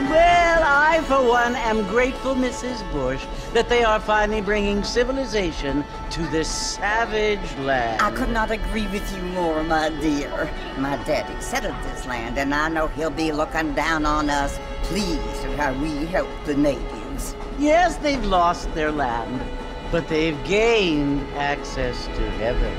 Well, I, for one, am grateful, Mrs. Bush, that they are finally bringing civilization to this savage land. I could not agree with you more, my dear. My daddy settled this land, and I know he'll be looking down on us, pleased at how we help the natives. Yes, they've lost their land, but they've gained access to heaven.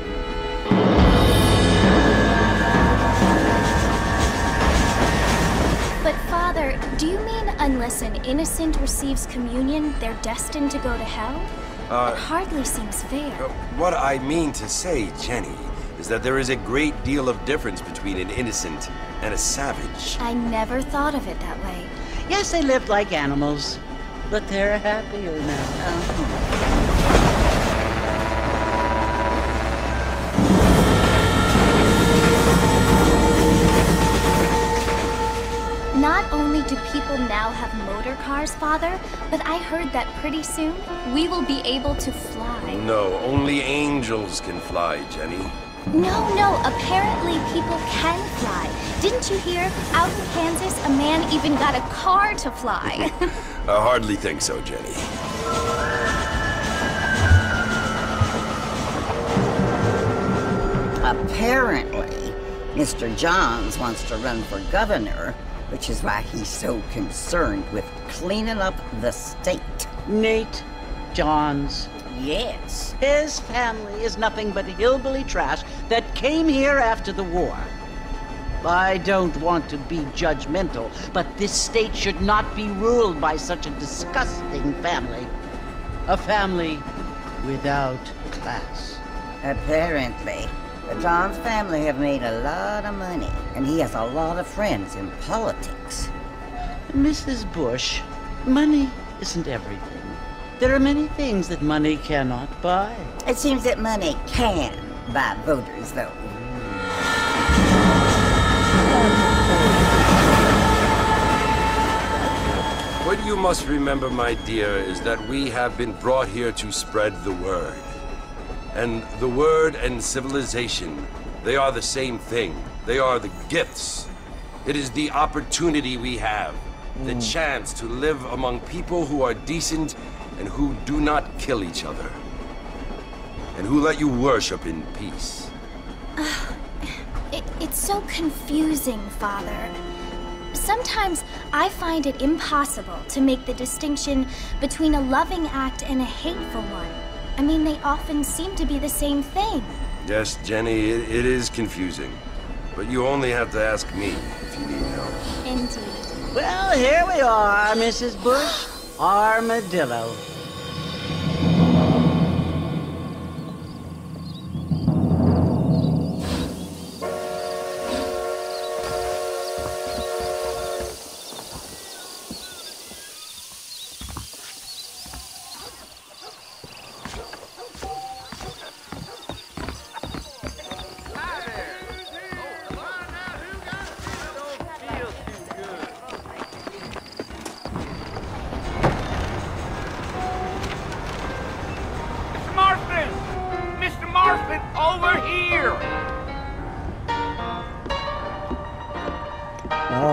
But Father, do you mean unless an innocent receives communion, they're destined to go to hell? It hardly seems fair. What I mean to say, Jenny, is that there is a great deal of difference between an innocent and a savage. I never thought of it that way. Yes, they lived like animals, but they're happier now. Not only do people now have motor cars, Father, but I heard that pretty soon we will be able to fly. No, only angels can fly, Jenny. No, apparently people can fly. Didn't you hear? Out in Kansas, a man even got a car to fly. I hardly think so, Jenny. Apparently, Mr. Johns wants to run for governor, which is why he's so concerned with cleaning up the state. Nate Johns. Yes. His family is nothing but hillbilly trash that came here after the war. I don't want to be judgmental, but this state should not be ruled by such a disgusting family. A family without class. Apparently. The Johns family have made a lot of money, and he has a lot of friends in politics. Mrs. Bush, money isn't everything. There are many things that money cannot buy. It seems that money can buy voters, though. What you must remember, my dear, is that we have been brought here to spread the word. And the word and civilization, they are the same thing. They are the gifts. It is the opportunity we have, the chance to live among people who are decent and who do not kill each other, and who let you worship in peace. It's so confusing, Father. Sometimes I find it impossible to make the distinction between a loving act and a hateful one. I mean, they often seem to be the same thing. Yes, Jenny, it is confusing. But you only have to ask me if you need help. Indeed. Well, here we are, Mrs. Bush. Armadillo.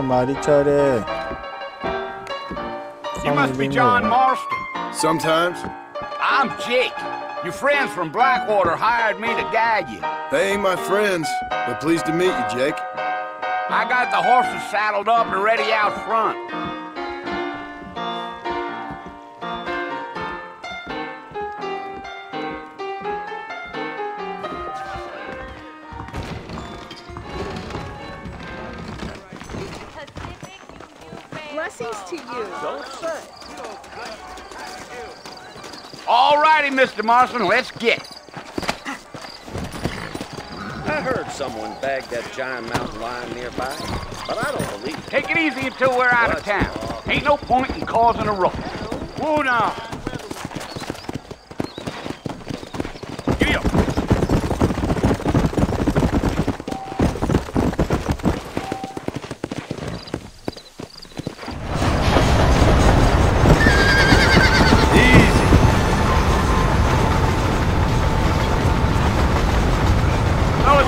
말이 잘해. You must be John Marston. Sometimes. I'm Jake. Your friends from Blackwater hired me to guide you. They ain't my friends, but pleased to meet you, Jake. I got the horses saddled up and ready out front. blessings to you. Don't say. All righty, Mr. Marston, let's get. I heard someone bagged that giant mountain lion nearby, but I don't believe it. Take it easy until we're out of town. Ain't no point in causing a ruckus. Whoa now. Giddy up.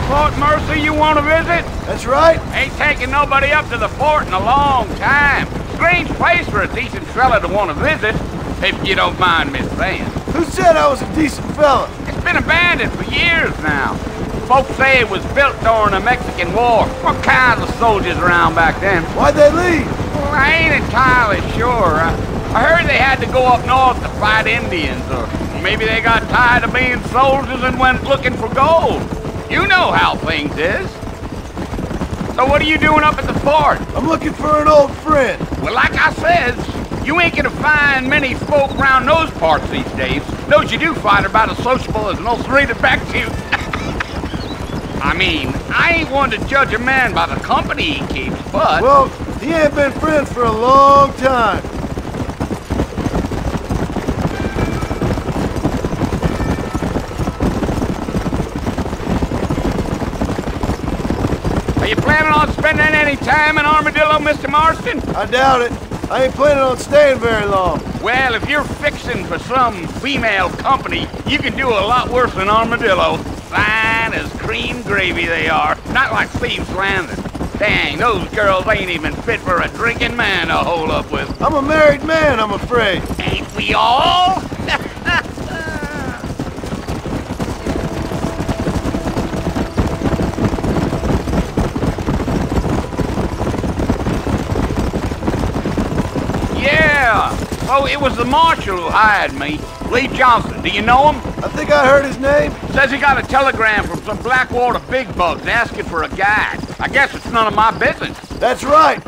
Fort Mercy you want to visit? That's right. Ain't taking nobody up to the fort in a long time. Strange place for a decent fella to want to visit, if you don't mind me saying. Who said I was a decent fella? It's been abandoned for years now. Folks say it was built during the Mexican War. What kinds of soldiers around back then? Why'd they leave? Well, I ain't entirely sure. I heard they had to go up north to fight Indians, or maybe they got tired of being soldiers and went looking for gold. You know how things is. So what are you doing up at the fort? I'm looking for an old friend. Well, like I says, you ain't gonna find many folk around those parts these days. Those you do find are about as sociable as an ulcerated back tooth. I mean, I ain't one to judge a man by the company he keeps, but... Well, he ain't been friends for a long time. Are you planning on spending any time in Armadillo, Mr. Marston? I doubt it. I ain't planning on staying very long. Well, if you're fixing for some female company, you can do a lot worse than Armadillo. Fine as cream gravy they are. Not like Thieves' Landing. Dang, those girls ain't even fit for a drinking man to hole up with. I'm a married man, I'm afraid. Ain't we all? Oh, it was the marshal who hired me. Lee Johnson. Do you know him? I think I heard his name. Says he got a telegram from some Blackwater big bugs asking for a guide. I guess it's none of my business. That's right.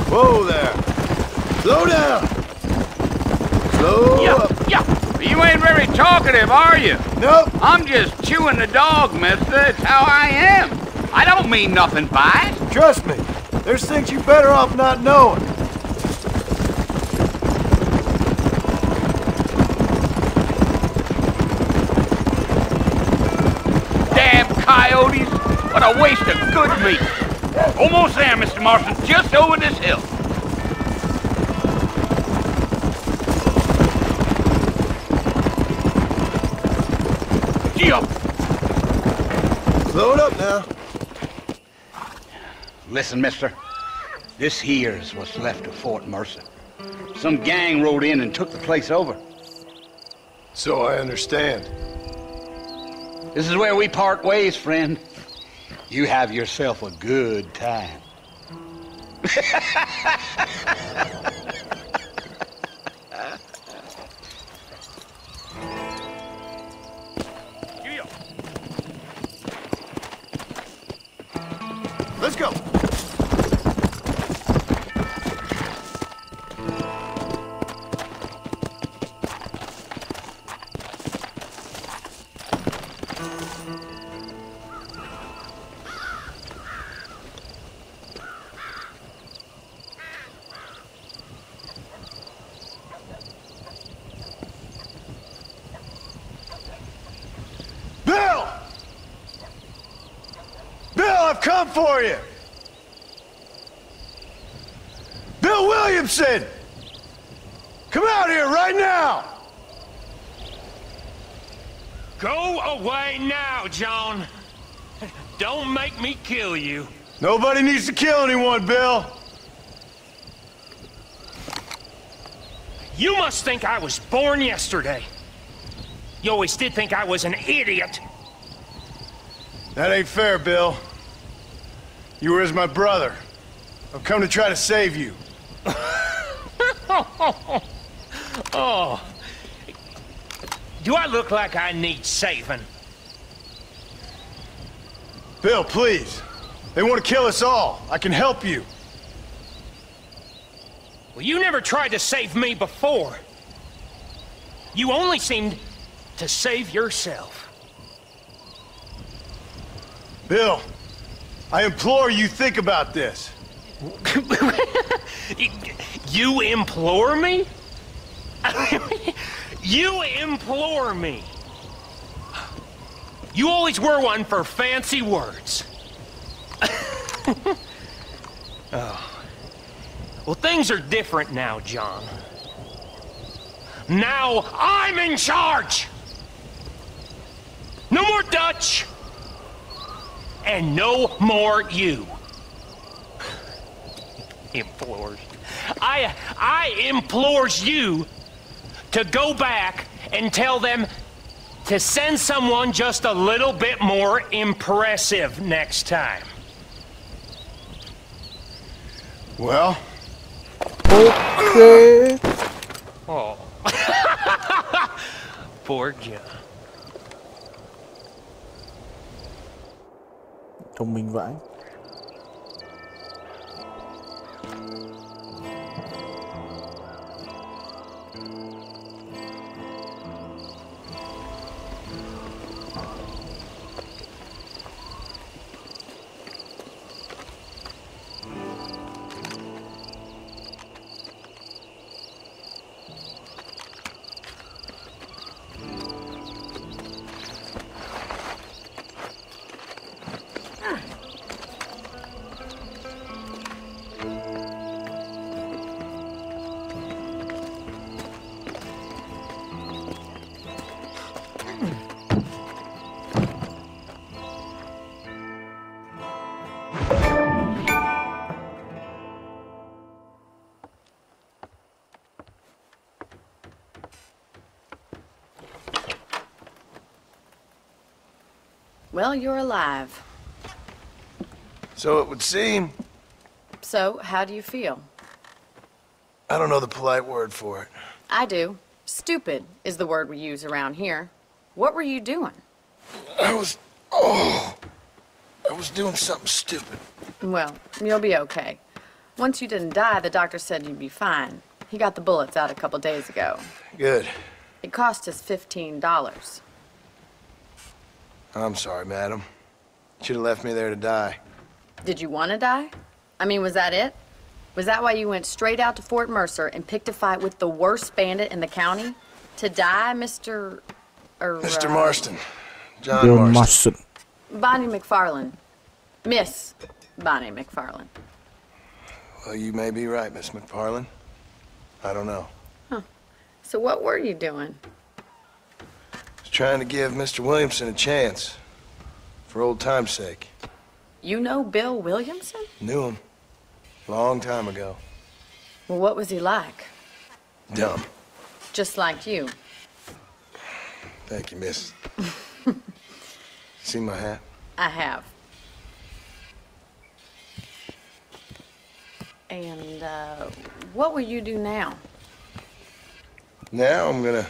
Whoa there. Slow down. Slow up. Yeah. You ain't very talkative, are you? Nope. I'm just chewing the dog, mister. It's how I am. I don't mean nothing by it. Trust me. There's things you're better off not knowing. Damn coyotes! What a waste of good meat! Almost there, Mr. Marston. Just over this hill. Gee up! Slow it up now. Listen, mister. This here's what's left of Fort Mercy. Some gang rode in and took the place over. So I understand. This is where we part ways, friend. You have yourself a good time. Let's go. Bill! Bill, I've come for you! Bill Williamson! Come out here right now! Go away now, John. Don't make me kill you. Nobody needs to kill anyone, Bill. You must think I was born yesterday. You always did think I was an idiot. That ain't fair, Bill. You were as my brother. I've come to try to save you. Oh. Do I look like I need saving? Bill, please. They want to kill us all. I can help you. Well, you never tried to save me before. You only seemed to save yourself. Bill, I implore you think about this. You implore me? You implore me? You always were one for fancy words. Oh. Well, things are different now, John. Now I'm in charge! No more Dutch! And no more you. Implores. I implores you to go back and tell them to send someone just a little bit more impressive next time. Well? Okay. Oh. Poor John. Thông minh vãi. Well, you're alive. So it would seem. So, how do you feel? I don't know the polite word for it. I do. Stupid is the word we use around here. What were you doing? I was doing something stupid. Well, you'll be okay. Once you didn't die, the doctor said you'd be fine. He got the bullets out a couple days ago. Good. It cost us $15. I'm sorry, madam. Should have left me there to die. Did you want to die? I mean, was that it? Was that why you went straight out to Fort Mercer and picked a fight with the worst bandit in the county? To die, Mr. Mr. Marston. John Marston. Bonnie McFarland. Miss Bonnie McFarland. Well, you may be right, Miss McFarland. I don't know. Huh. So what were you doing? I was trying to give Mr. Williamson a chance. For old time's sake. You know Bill Williamson? Knew him. Long time ago. Well, what was he like? Dumb. Just like you. Thank you, miss. See my hat? I have. And, what will you do now? Now I'm gonna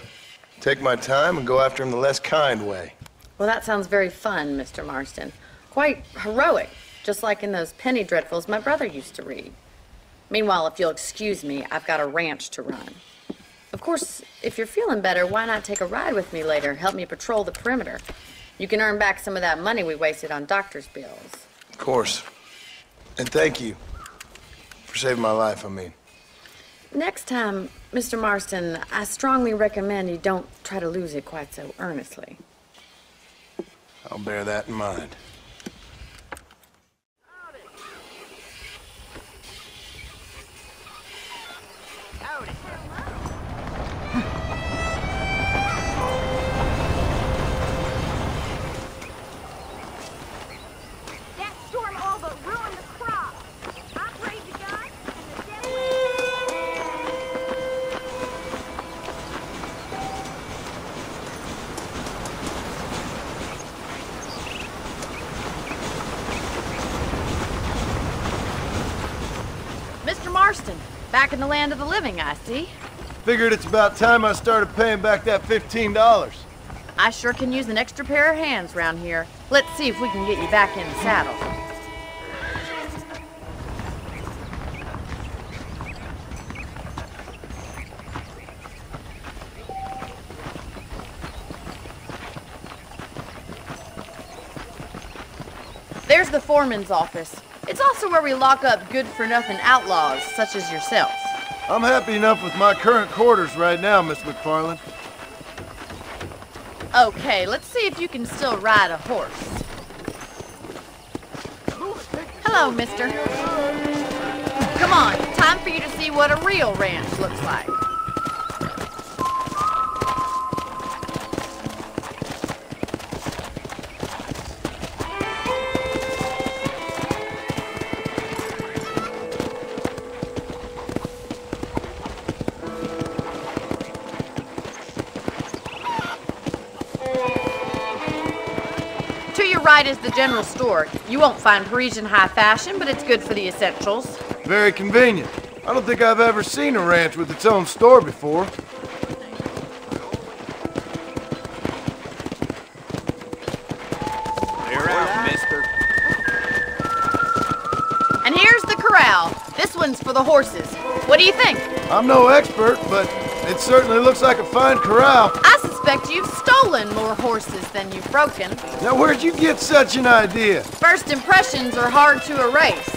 take my time and go after him the less kind way. Well, that sounds very fun, Mr. Marston. Quite heroic, just like in those penny dreadfuls my brother used to read. Meanwhile, if you'll excuse me, I've got a ranch to run. Of course, if you're feeling better, why not take a ride with me later? Help me patrol the perimeter. You can earn back some of that money we wasted on doctor's bills. Of course. And thank you. For saving my life, I mean. Next time, Mr. Marston, I strongly recommend you don't try to lose it quite so earnestly. I'll bear that in mind. That storm all but ruined the crop. I prayed to God, and the devil... Mr. Marston, back in the land of the living, I see. Figured it's about time I started paying back that $15. I sure can use an extra pair of hands round here. Let's see if we can get you back in the saddle. There's the foreman's office. It's also where we lock up good-for-nothing outlaws, such as yourself. I'm happy enough with my current quarters right now, Miss McFarland. Okay, let's see if you can still ride a horse. Hello, mister. Come on, time for you to see what a real ranch looks like. Right is the general store. You won't find Parisian high fashion, but it's good for the essentials. Very convenient. I don't think I've ever seen a ranch with its own store before. Clear out, mister. And here's the corral. This one's for the horses. What do you think? I'm no expert, but it certainly looks like a fine corral. I suspect you've stolen more horses than you've broken. Now, where'd you get such an idea? First impressions are hard to erase.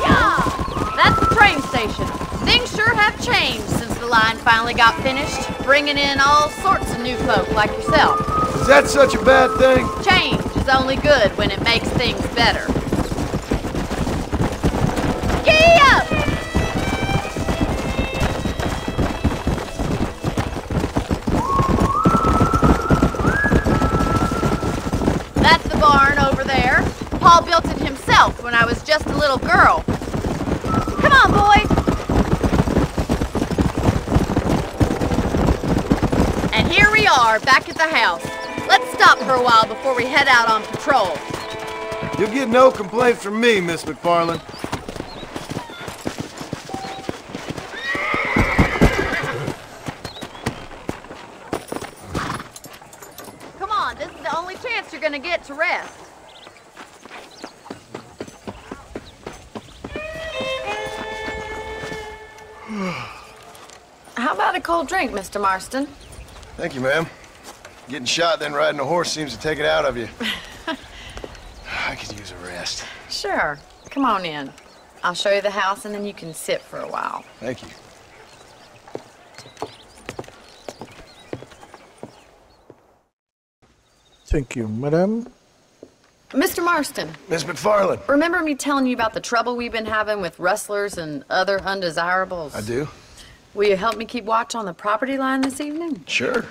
Yeah, that's the train station. Things sure have changed since the line finally got finished, bringing in all sorts of new folk like yourself. Is that such a bad thing? Change is only good when it makes things better. Giddy up! That's the barn over there. Paul built it himself when I was just a little girl. Come on, boy! And here we are, back at the house. Let's stop for a while before we head out on patrol. You'll get no complaints from me, Miss McFarland. Come on, this is the only chance you're gonna get to rest. How about a cold drink, Mr. Marston? Thank you, ma'am. Getting shot then riding a horse seems to take it out of you. I could use a rest. Sure. Come on in. I'll show you the house and then you can sit for a while. Thank you. Thank you, madam. Mr. Marston. Miss McFarland. Remember me telling you about the trouble we've been having with rustlers and other undesirables? I do. Will you help me keep watch on the property line this evening? Sure.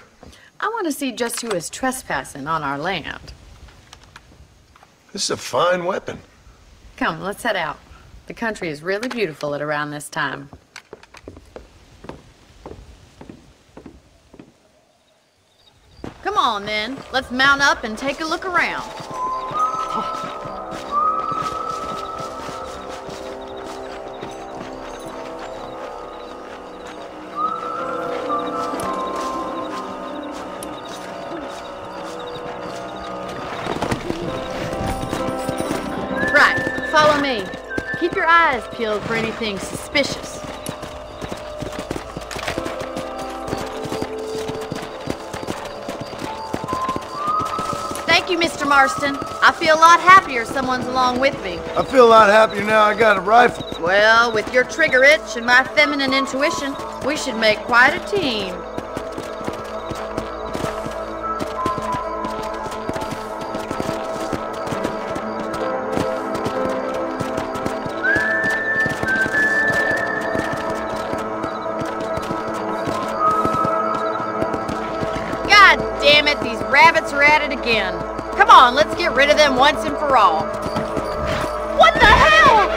I want to see just who is trespassing on our land. This is a fine weapon. Come, let's head out. The country is really beautiful at around this time. Come on, then. Let's mount up and take a look around. Right, follow me. Keep your eyes peeled for anything suspicious. Thank you, Mr. Marston. I feel a lot happier someone's along with me. I feel a lot happier now I got a rifle. Well, with your trigger itch and my feminine intuition, we should make quite a team. God damn it, these rabbits are at it again. Come on, let's get rid of them once and for all. What the hell?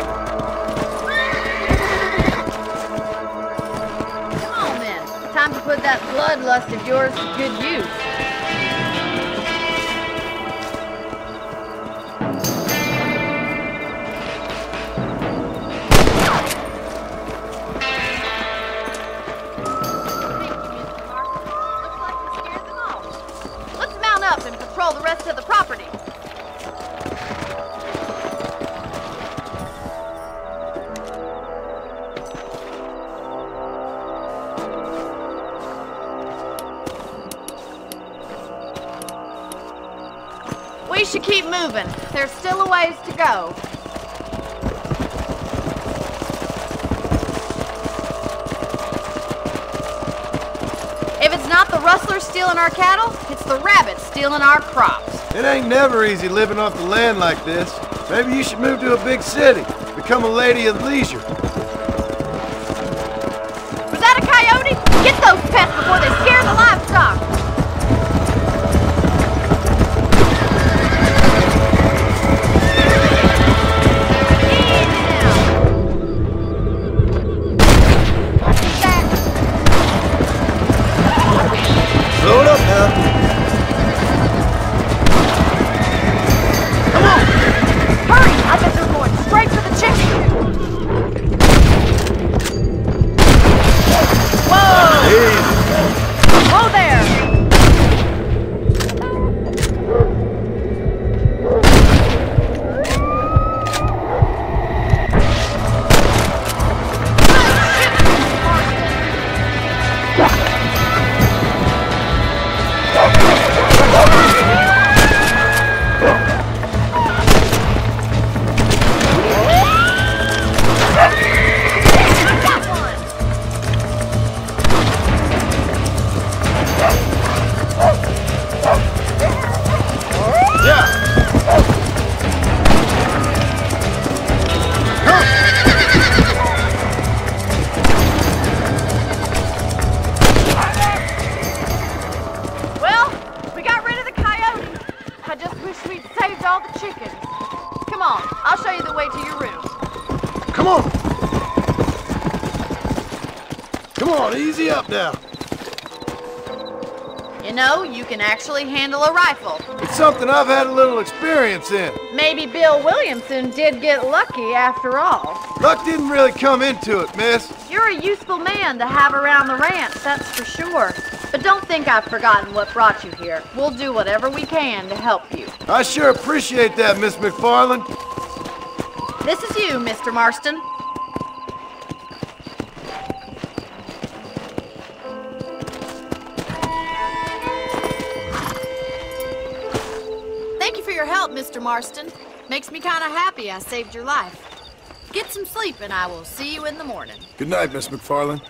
Come on then, time to put that bloodlust of yours to good use. Let's mount up and patrol the rest of the property. We should keep moving. There's still a ways to go. If it's not the rustlers stealing our cattle, it's the rabbits stealing our crops. It ain't never easy living off the land like this. Maybe you should move to a big city. Become a lady of leisure. Was that a coyote? Get those pests before they scare the livestock. Slow it up now. Come on! Hurry! I bet they're going straight for the chicken. Whoa! Easy. Whoa there! Easy up now. You know, you can actually handle a rifle. It's something I've had a little experience in. Maybe Bill Williamson did get lucky after all. Luck didn't really come into it, miss. You're a useful man to have around the ranch, that's for sure. But don't think I've forgotten what brought you here. We'll do whatever we can to help you. I sure appreciate that, Miss McFarland. This is you, Mr. Marston. Mr. Marston. Makes me kind of happy I saved your life. Get some sleep and I will see you in the morning. Good night, Miss McFarland.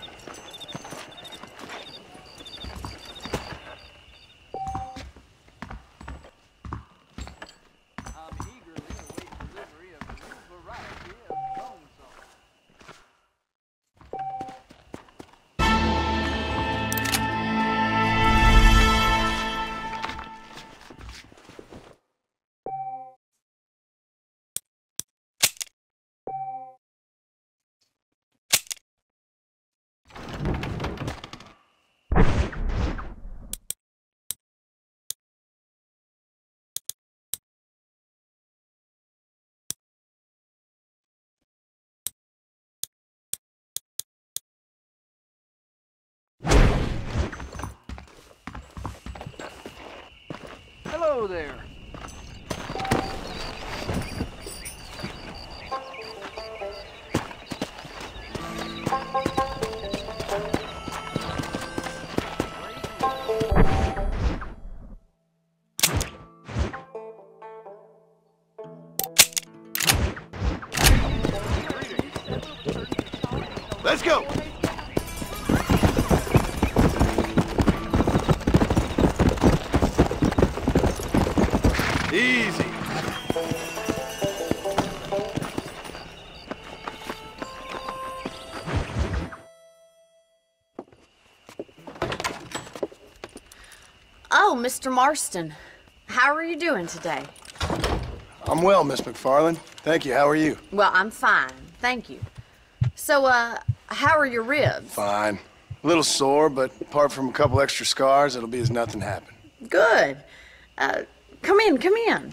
Hello there. Let's go. Easy. Oh, Mr. Marston. How are you doing today? I'm well, Miss McFarland. Thank you. How are you? Well, I'm fine. Thank you. So, how are your ribs? Fine. A little sore, but apart from a couple extra scars, it'll be as nothing happened. Good. Come in, come in.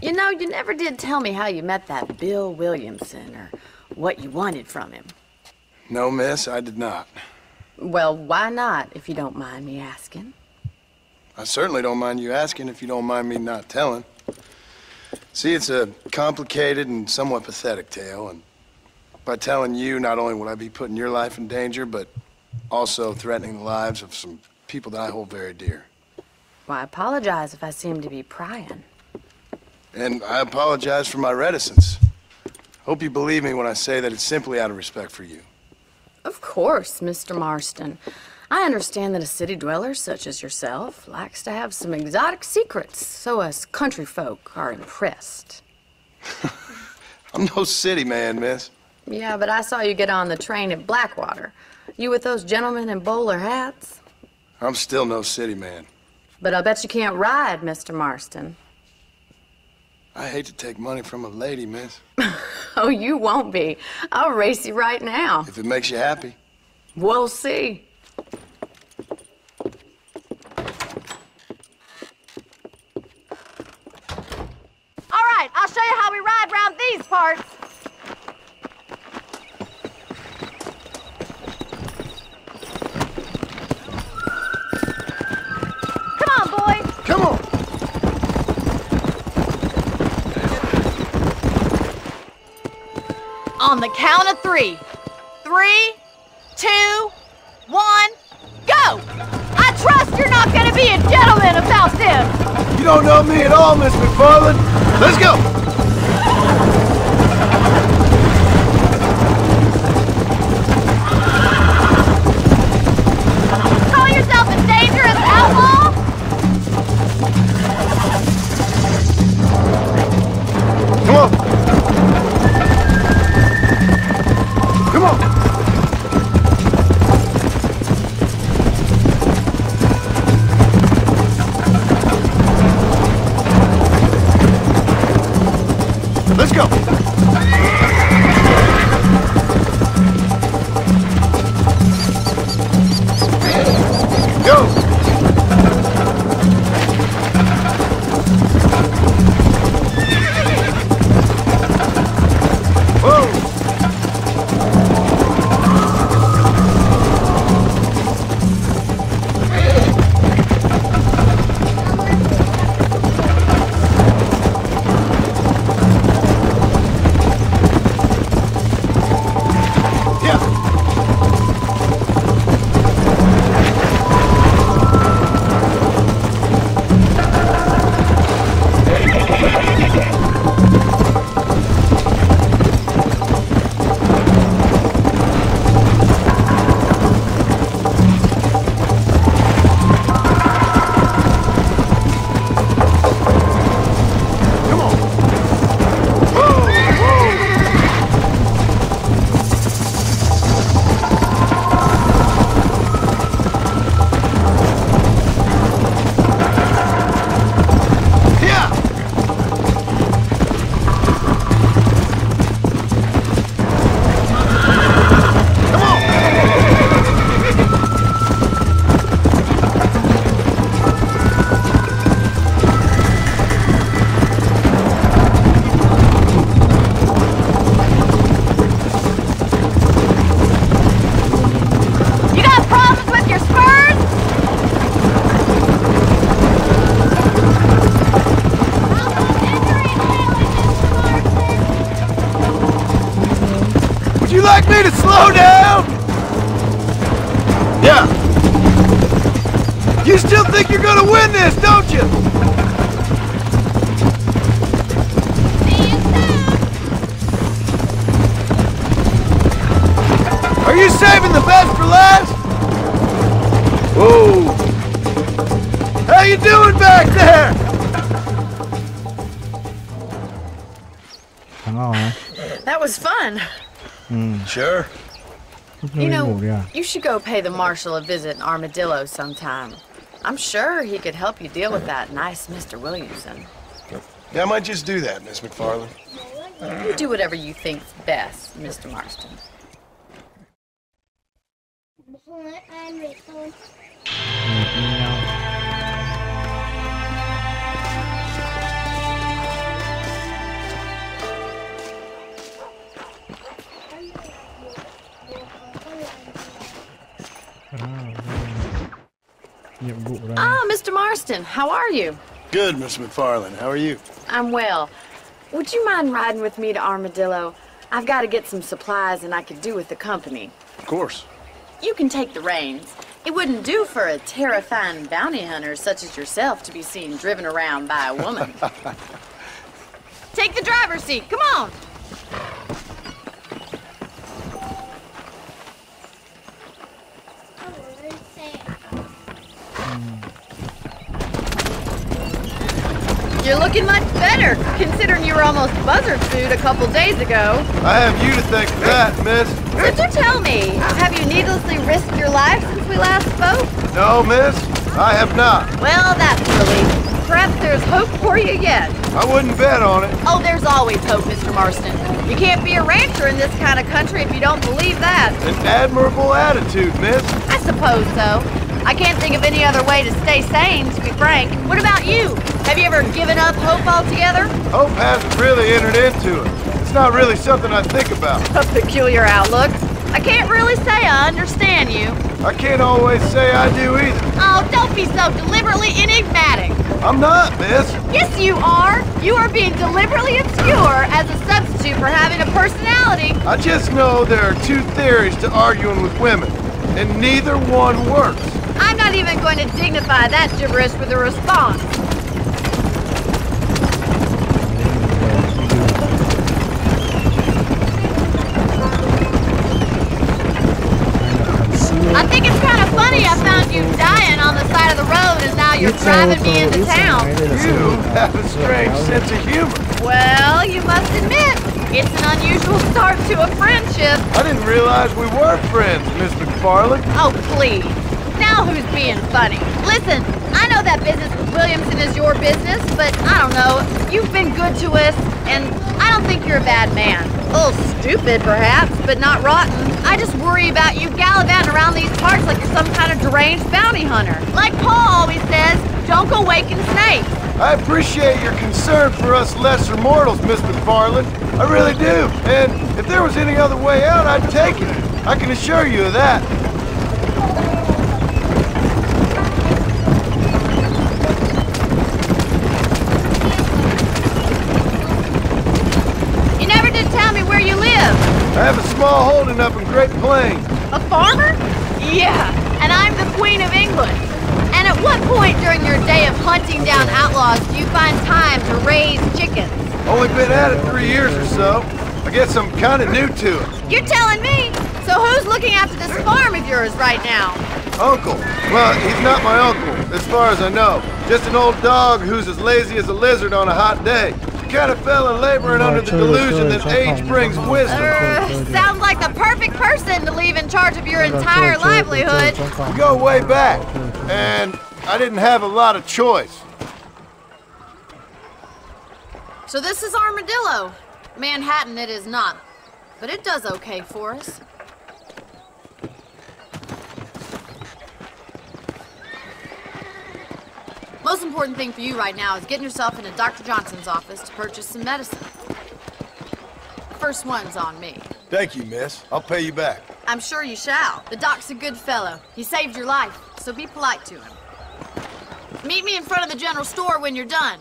You know, you never did tell me how you met that Bill Williamson or what you wanted from him. No, miss, I did not. Well, why not, if you don't mind me asking? I certainly don't mind you asking if you don't mind me not telling. See, it's a complicated and somewhat pathetic tale, and by telling you, not only would I be putting your life in danger, but also threatening the lives of some people that I hold very dear. Well, I apologize if I seem to be prying. And I apologize for my reticence. Hope you believe me when I say that it's simply out of respect for you. Of course, Mr. Marston. I understand that a city dweller such as yourself likes to have some exotic secrets, so us country folk are impressed. I'm no city man, miss. Yeah, but I saw you get on the train at Blackwater. You with those gentlemen in bowler hats? I'm still no city man. But I bet you can't ride, Mr. Marston. I hate to take money from a lady, miss. Oh, you won't be. I'll race you right now. If it makes you happy. We'll see. All right, I'll show you how we ride around these parts. Come on, boys. Come on. On the count of 3. 3, 2, 1, go! I trust you're not gonna be a gentleman about this. You don't know me at all, Miss McFarland. Let's go! Call yourself a dangerous outlaw? Come on! Come on! Let's go! Go! Whoa! like me to slow down? Yeah. You still think you're gonna win this, don't you? Are you saving the best for last? Whoa. How you doing back there? That was fun. Sure. You know, you should go pay the marshal a visit in Armadillo sometime. I'm sure he could help you deal with that nice Mr. Williamson. Yeah, I might just do that, Miss McFarland. You do whatever you think's best, Mr. Marston. Ah, Mr. Marston, how are you? Good, Miss McFarland. How are you? I'm well. Would you mind riding with me to Armadillo? I've got to get some supplies and I could do with the company. Of course. You can take the reins. It wouldn't do for a terrifying bounty hunter such as yourself to be seen driven around by a woman. Take the driver's seat. Come on. You're looking much better, considering you were almost buzzard food a couple days ago. I have you to thank for that, miss. Would you tell me, have you needlessly risked your life since we last spoke? No, miss, I have not. Well, that's a relief. Perhaps there's hope for you yet. I wouldn't bet on it. Oh, there's always hope, Mr. Marston. You can't be a rancher in this kind of country if you don't believe that. An admirable attitude, miss. I suppose so. I can't think of any other way to stay sane, to be frank. What about you? Have you ever given up hope altogether? Hope hasn't really entered into it. It's not really something I think about. A peculiar outlook. I can't really say I understand you. I can't always say I do either. Oh, don't be so deliberately enigmatic. I'm not, miss. Yes, you are. You are being deliberately obscure as a substitute for having a personality. I just know there are two theories to arguing with women, and neither one works. I'm not even going to dignify that gibberish with a response. I think it's kind of funny I found you dying on the side of the road and now you're driving me into town. You have a strange sense of humor. Well, you must admit, it's an unusual start to a friendship. I didn't realize we were friends, Miss McFarland. Oh, please. Now who's being funny? Listen, I know that business with Williamson is your business, but I don't know. You've been good to us, and I don't think you're a bad man. A little stupid, perhaps, but not rotten. I just worry about you gallivanting around these parts like you're some kind of deranged bounty hunter. Like Paul always says, don't go waking snakes. I appreciate your concern for us lesser mortals, Miss McFarland. I really do. And if there was any other way out, I'd take it. I can assure you of that. You never did tell me where you live. I have a small holding up in Great Plains. A farmer? Yeah, and I'm the Queen of England. And at what point during your day of hunting down outlaws do you find time to raise chickens? Only been at it 3 years or so. I guess I'm kind of new to it. You're telling me? So who's looking after this farm of yours right now? Uncle. Well, he's not my uncle, as far as I know. Just an old dog who's as lazy as a lizard on a hot day. She kind of fell in laboring under the delusion that age brings wisdom. Sounds like the perfect person to leave in charge of your entire livelihood. We go way back, and I didn't have a lot of choice. So this is Armadillo. Manhattan it is not, but it does okay for us. Most important thing for you right now is getting yourself into Dr. Johnson's office to purchase some medicine. The first one's on me. Thank you, miss. I'll pay you back. I'm sure you shall. The doc's a good fellow. He saved your life, so be polite to him. Meet me in front of the general store when you're done.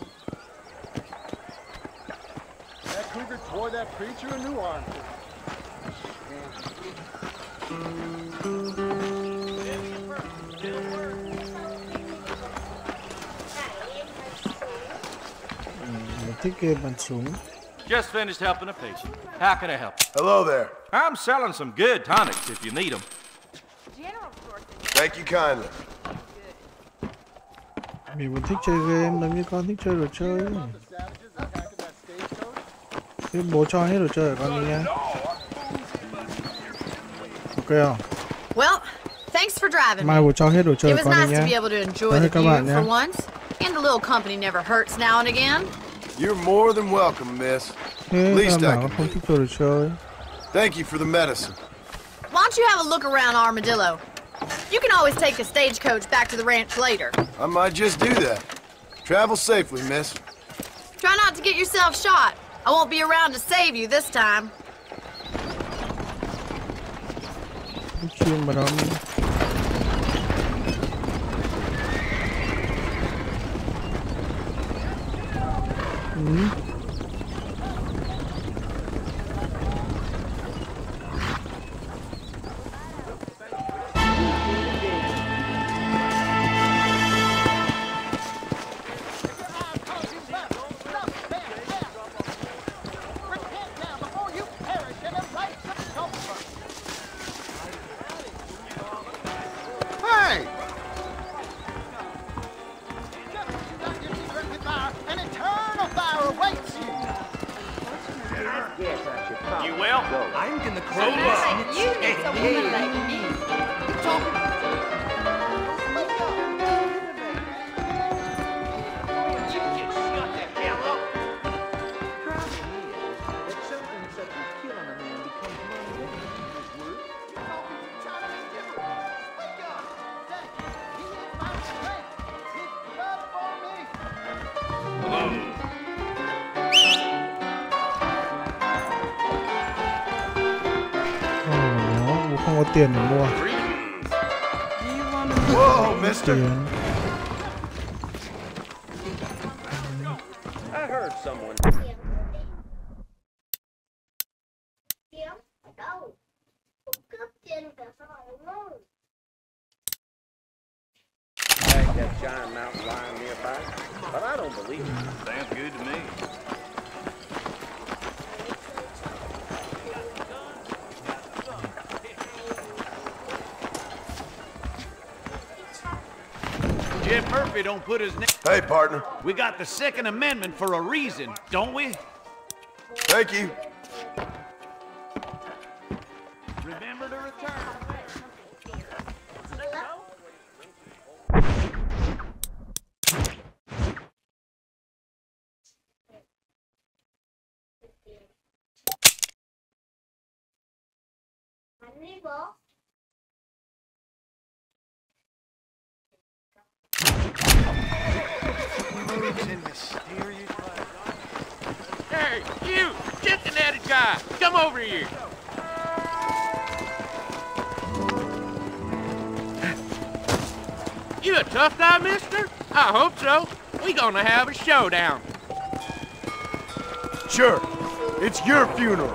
That cougar tore that preacher a new arm. Just finished helping a patient. How can I help you? Hello there. I'm selling some good tonics if you need them. Thank you kindly. Mình vẫn thích chơi game, giống như con thích chơi đồ chơi. Thế bố cho hết đồ chơi của con đi nha. Ok không? Well, thanks for driving Mai bố cho hết đồ chơi It của was con đi nice to nha. be able to enjoy the view for once, and a little company never hurts now and again. You're more than welcome, miss. At least I can không thích đồ chơi. Thank you for the medicine. Why don't you have a look around Armadillo? You can always take a stagecoach back to the ranch later. I might just do that. Travel safely, miss. Try not to get yourself shot. I won't be around to save you this time. Chuyên mà đó. in the crow love. You need a woman like me. You talking? Không có tiền để mua. Whoa, mister. I heard someone. Bag that giant mountain lion nearby, but I don't believe it. Sounds good to me. Jeff Murphy don't put his name. Hey, partner. We got the Second Amendment for a reason, don't we? Thank you. Remember to return. Hey, you! Chicken-headed guy! Come over here! You a tough guy, mister? I hope so. We gonna have a showdown. Sure. It's your funeral.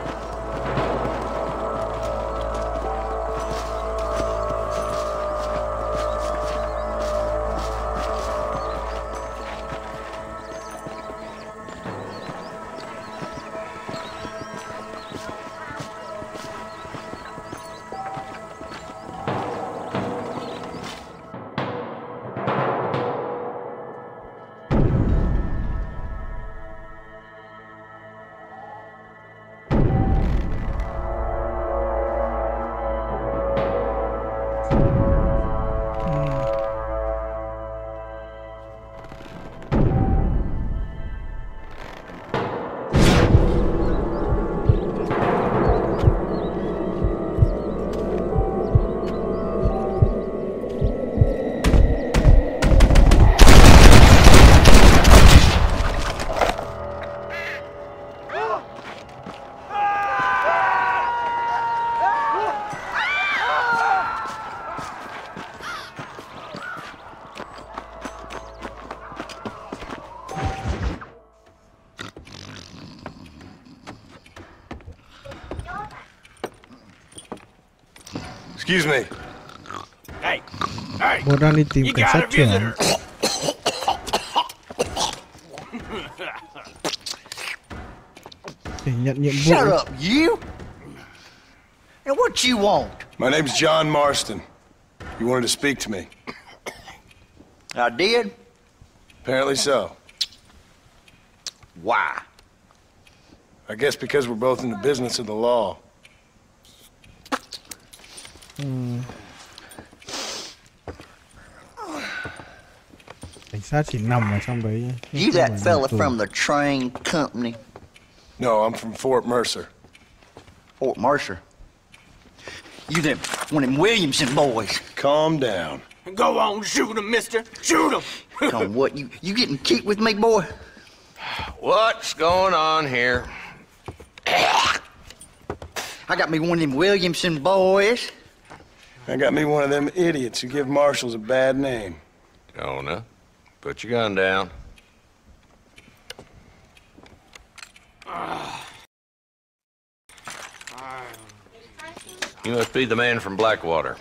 Excuse me. Hey, hey. Bố đang đi tìm cảnh sát trưởng. Để nhận nhiệm vụ. Shut up, you! And what you want? My name's John Marston. You wanted to speak to me. I did? Apparently so. Why? I guess because we're both in the business of the law. Cảnh sát chỉ nằm ở trong đấy. You that fella from the train company? No, I'm from Fort Mercer. Fort Mercer? You them, one of them Williamson boys. Calm down. Go on, shoot him, mister. Shoot him. Come what, you getting kicked with me, boy? What's going on here? I got me one of them Williamson boys. I got me one of them idiots who give marshals a bad name. Jonah, put your gun down. You must be the man from Blackwater.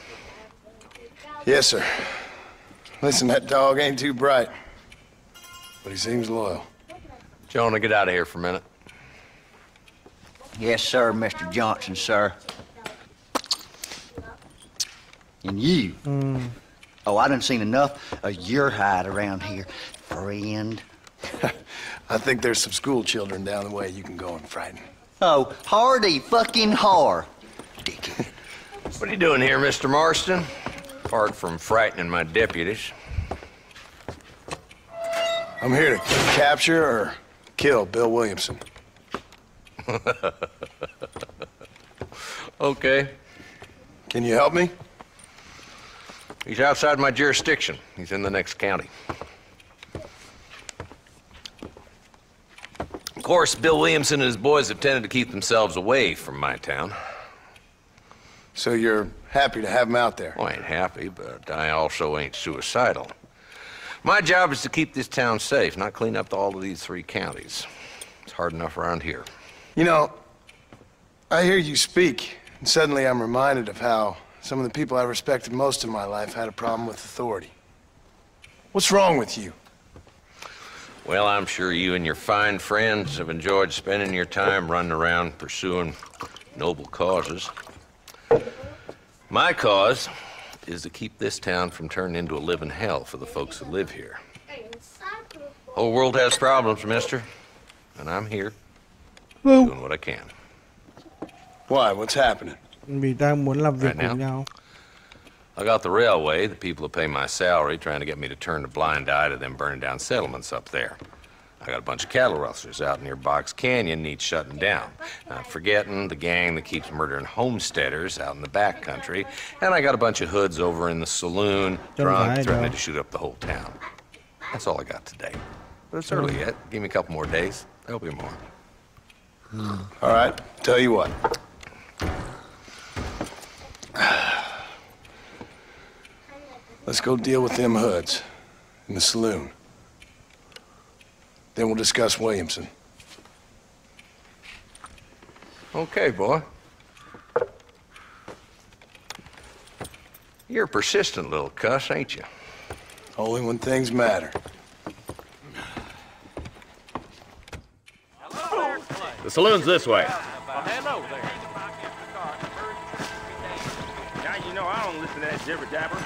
Yes, sir. Listen, that dog ain't too bright, but he seems loyal. Jonah, get out of here for a minute. Yes, sir, Mr. Johnson, sir. And you. Oh, I done seen enough of your hide around here, friend. I think there's some school children down the way you can go and frighten. Oh, hardy fucking har. dickhead. What are you doing here, Mr. Marston? Apart from frightening my deputies. I'm here to capture or kill Bill Williamson. Okay. Can you help me? He's outside my jurisdiction. He's in the next county. Of course, Bill Williamson and his boys have tended to keep themselves away from my town. So you're happy to have him out there? Well, I ain't happy, but I also ain't suicidal. My job is to keep this town safe, not clean up all of these 3 counties. It's hard enough around here. You know, I hear you speak, and suddenly I'm reminded of how some of the people I respected most in my life had a problem with authority. What's wrong with you? Well, I'm sure you and your fine friends have enjoyed spending your time running around pursuing noble causes. My cause is to keep this town from turning into a living hell for the folks that live here. Whole world has problems, mister, and I'm here doing what I can. Why? What's happening? Vì đang muốn làm việc cùng nhau. I got the railway, the people who pay my salary, trying to get me to turn a blind eye to them burning down settlements up there. I got a bunch of cattle rustlers out near Box Canyon needs shutting down. Not forgetting the gang that keeps murdering homesteaders out in the back country. And I got a bunch of hoods over in the saloon, drunk, threatening to shoot up the whole town. That's all I got today. But it's early yet. Give me a couple more days. There'll be more. All right, tell you what. Let's go deal with them hoods in the saloon. Then we'll discuss Williamson. Okay, boy. You're a persistent little cuss, ain't you? Only when things matter. The saloon's this way. Hello there. Now you know I don't listen to that jibber-jabber.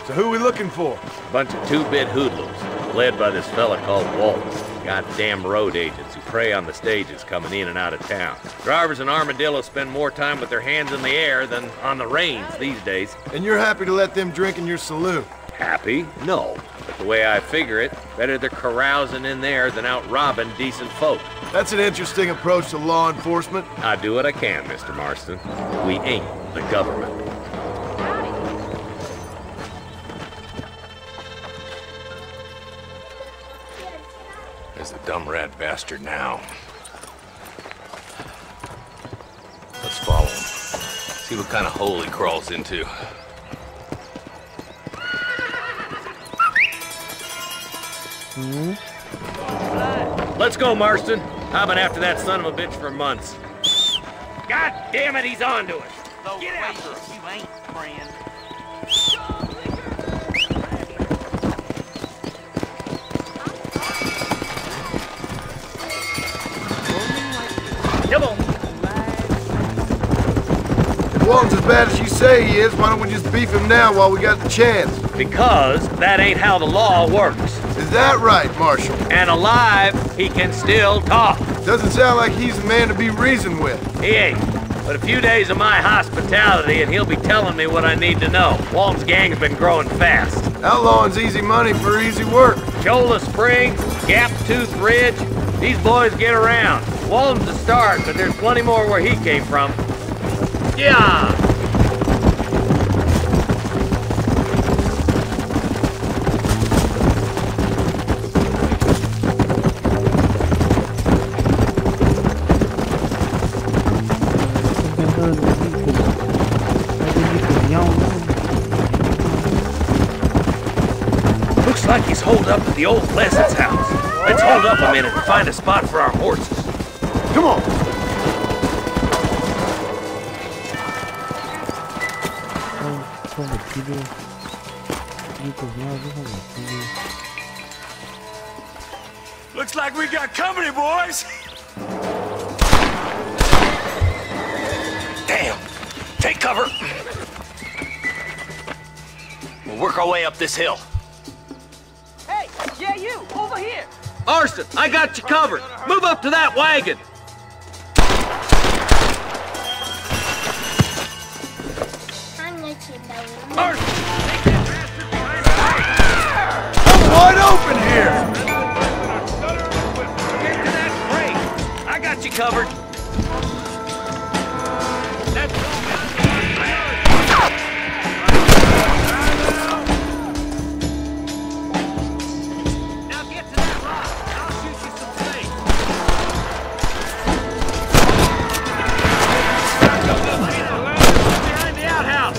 So who are we looking for? A bunch of 2-bit hoodlums, led by this fella called Waltz. Goddamn road agents who prey on the stages coming in and out of town. Drivers in Armadillo spend more time with their hands in the air than on the reins these days. And you're happy to let them drink in your saloon? Happy? No. But the way I figure it, better they're carousing in there than out robbing decent folk. That's an interesting approach to law enforcement. I do what I can, Mr. Marston. We ain't the government. There's the dumb rat bastard now. Let's follow him. See what kind of hole he crawls into. Let's go, Marston. I've been after that son of a bitch for months. God damn it, he's on to us. Get out! You ain't, friend. Come on. If Walton's as bad as you say he is, why don't we just beef him now while we got the chance? Because that ain't how the law works. Is that right, Marshal? And alive, he can still talk. Doesn't sound like he's a man to be reasoned with. He ain't. But a few days of my hospitality and he'll be telling me what I need to know. Walton's gang's been growing fast. Outlawing's easy money for easy work. Cholla Springs, Gap Tooth Ridge, these boys get around. Walton's the start, but there's plenty more where he came from. Yeah! Looks like he's holed up at the old Pleasant's house. Let's hold up a minute and find a spot for our horses. Come on! Looks like we got company, boys. Damn! Take cover! We'll work our way up this hill. Hey, yeah, you, over here. Marston, I got you covered. Move up to that wagon. Wide open here! Get to that crate! I got you covered. Now get to that rock. I'll shoot you some space. Behind the outhouse.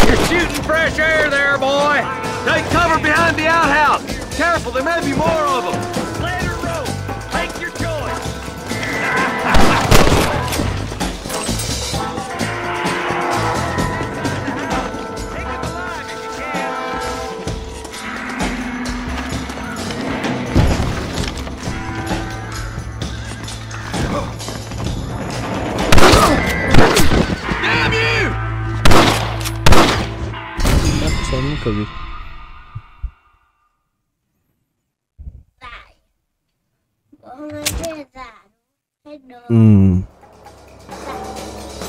You're shooting fresh air there, boy. Take cover behind the outhouse. Careful, there may be more of them. Ladder rope. Take your choice. Take him alive if you can. Damn you! Bắt sống kiểu gì?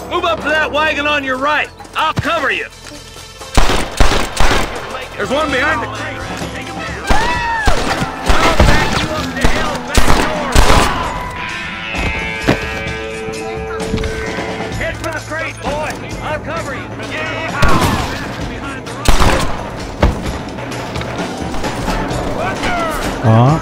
Move up to that wagon on your right. I'll cover you. There's one behind the crate. Take him down. I'll back you up to hell's back door. Head for the crate, boy. I'll cover you. Yeah. Behind the rock. Đó.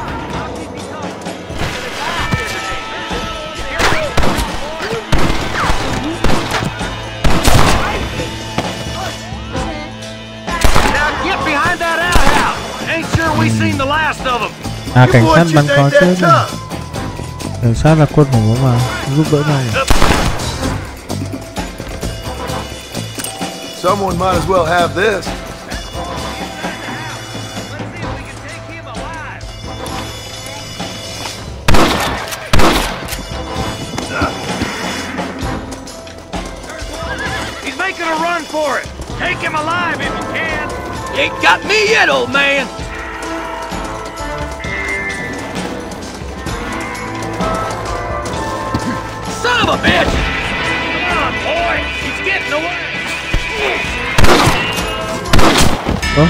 À, cảnh sát bắn có chết này. Cảnh sát là quân hùng mà giúp đỡ nhau. Someone might as well have this. He's making a run for it. Take him alive if you can. You ain't got me yet, old man. Son of a bitch! Come on, boy! He's getting away! Ơ,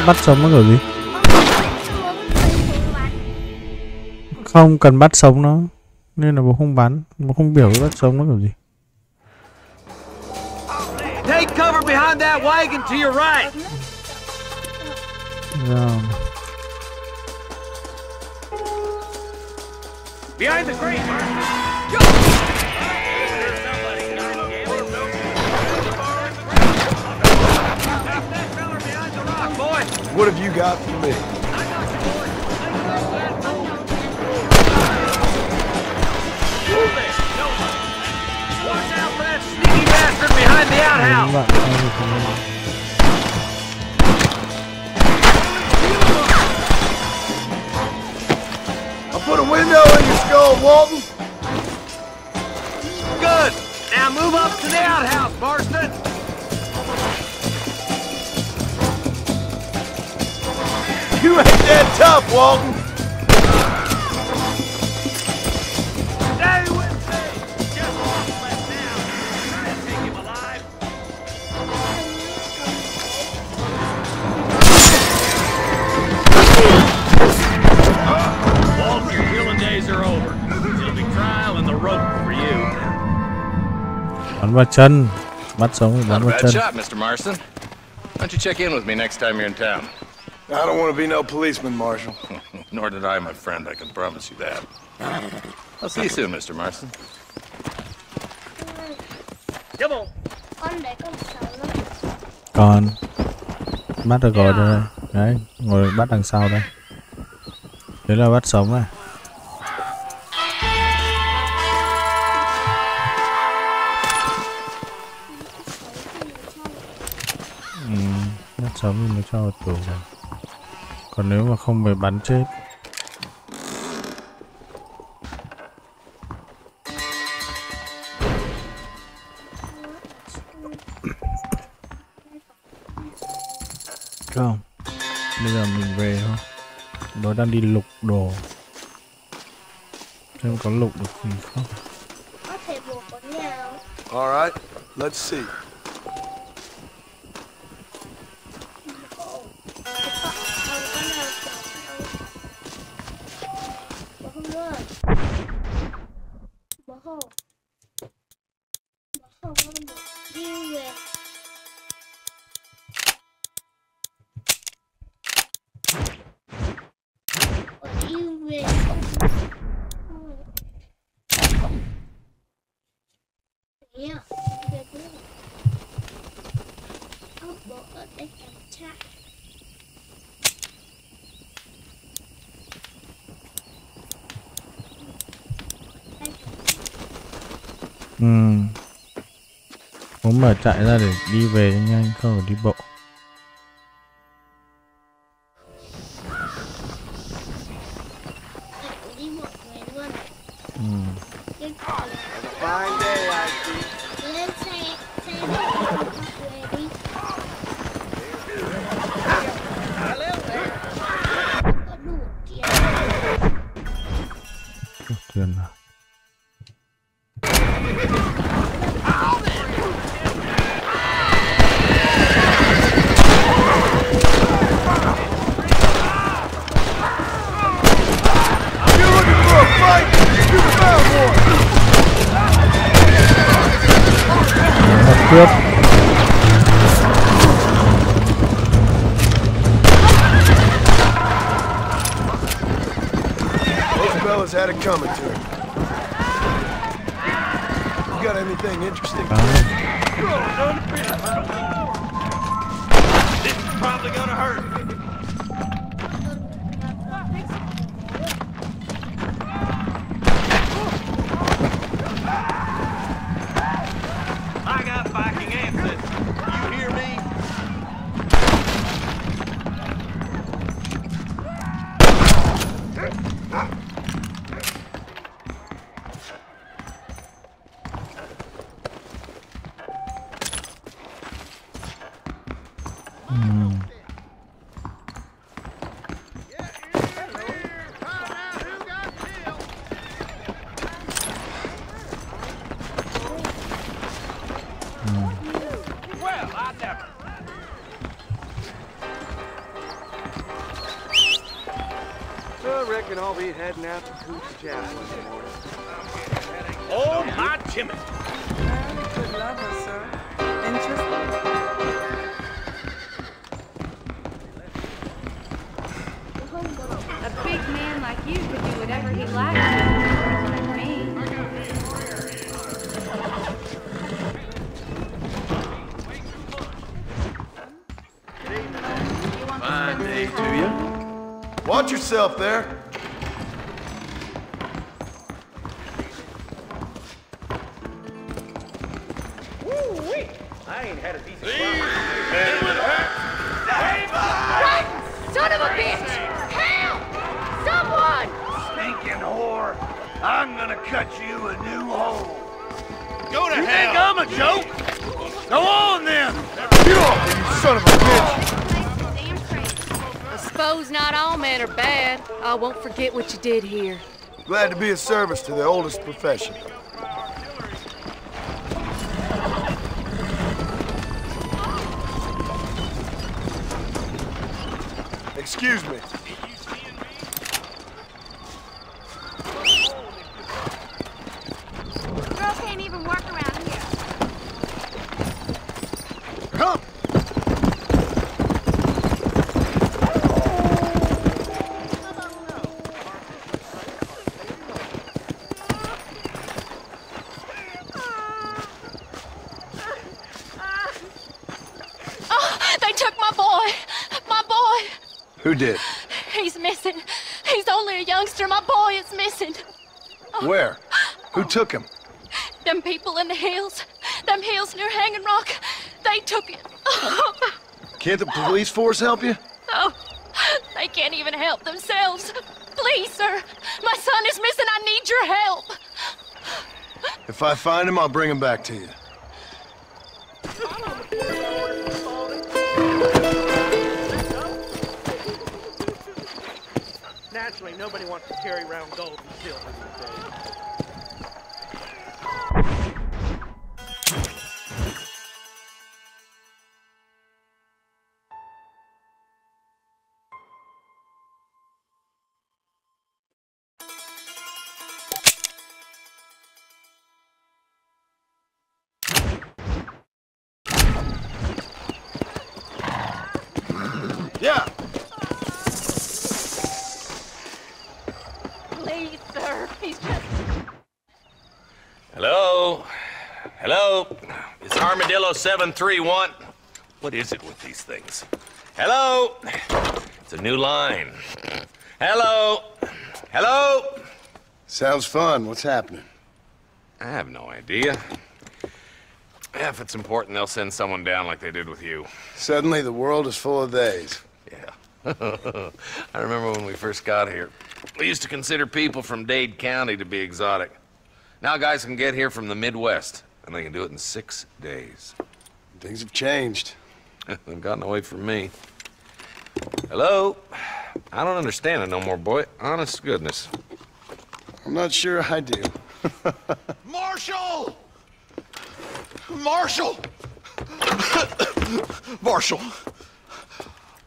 bắt sống nó kiểu gì? Không cần bắt sống nó, nên là bố không bắn, bố không biểu bắt sống nó kiểu gì. Take cover behind that wagon to your right. Rồi. Behind the crate, Mark. What have you got for me? Watch out for that sneaky bastard behind the outhouse. I'll put a window in your skull, Walton. Good. Now move up to the outhouse, Marston. You ain't that tough, Walton. Stay with me. Just walk left now. Try to take him alive. Walton, your killing days are over. There'll be trial and the rope for you. Bắn vào chân, bắt sống thì bắn vào Not a chân. bad shot, Mr. Marston. Why don't you check in with me next time you're in town? I don't want to be no policeman, Marshal. Nor did I, my friend. I can promise you that. I'll see you soon, Mr. Marston. Come on. Còn bắt được rồi đây. Đấy, ngồi bắt đằng sau đây. Đấy là bắt sống này. Bắt sống thì mới cho vào tù rồi. Còn nếu mà không phải bắn chết. Không. Bây giờ mình về thôi. Nó đang đi lục đồ. Xem có lục được gì không. All right. Let's see. Muốn mở trại ra để đi về nhanh, không phải đi bộ. Tiền à? Cướp. Those fellas had it coming to him. You got anything interesting? This is probably gonna hurt. I got Viking ancestors. You hear me? I'll be heading out to Coop's Chapel in the morning. Oh, my Jimmy! Very good lover, sir. Interesting. A big man like you could do whatever he likes with a girl like me. Fine day to you. Watch yourself there. Woo-wee! I ain't had a decent What? Son of a bitch! Help! Someone! Stinking whore! I'm gonna cut you a new hole. Go to You hell! think I'm a joke? Go on then! Get off, you son of a bitch! I suppose not all men are bad. I won't forget what you did here. Glad to be of service to the oldest profession. Excuse me. Girl can't even work around here. Come! They took my boy. My boy. Who did? He's missing. He's only a youngster. My boy is missing. Where? Who took him? Them people in the hills. Them hills near Hanging Rock. They took it. Can't the police force help you? Oh, they can't even help themselves. Please, sir. My son is missing. I need your help. If I find him, I'll bring him back to you. Naturally, nobody wants to carry around gold and silver these days. Yeah. Please, sir. He's just... Hello? Hello? It's Armadillo 731. What is it with these things? Hello? It's a new line. Hello? Hello? Sounds fun. What's happening? I have no idea. Yeah, if it's important, they'll send someone down like they did with you. Suddenly, the world is full of days. Yeah. I remember when we first got here. We used to consider people from Dade County to be exotic. Now guys can get here from the Midwest, and they can do it in 6 days. Things have changed. They've gotten away from me. Hello? I don't understand it no more, boy. Honest to goodness. I'm not sure I do. Marshal! Marshal! Marshal!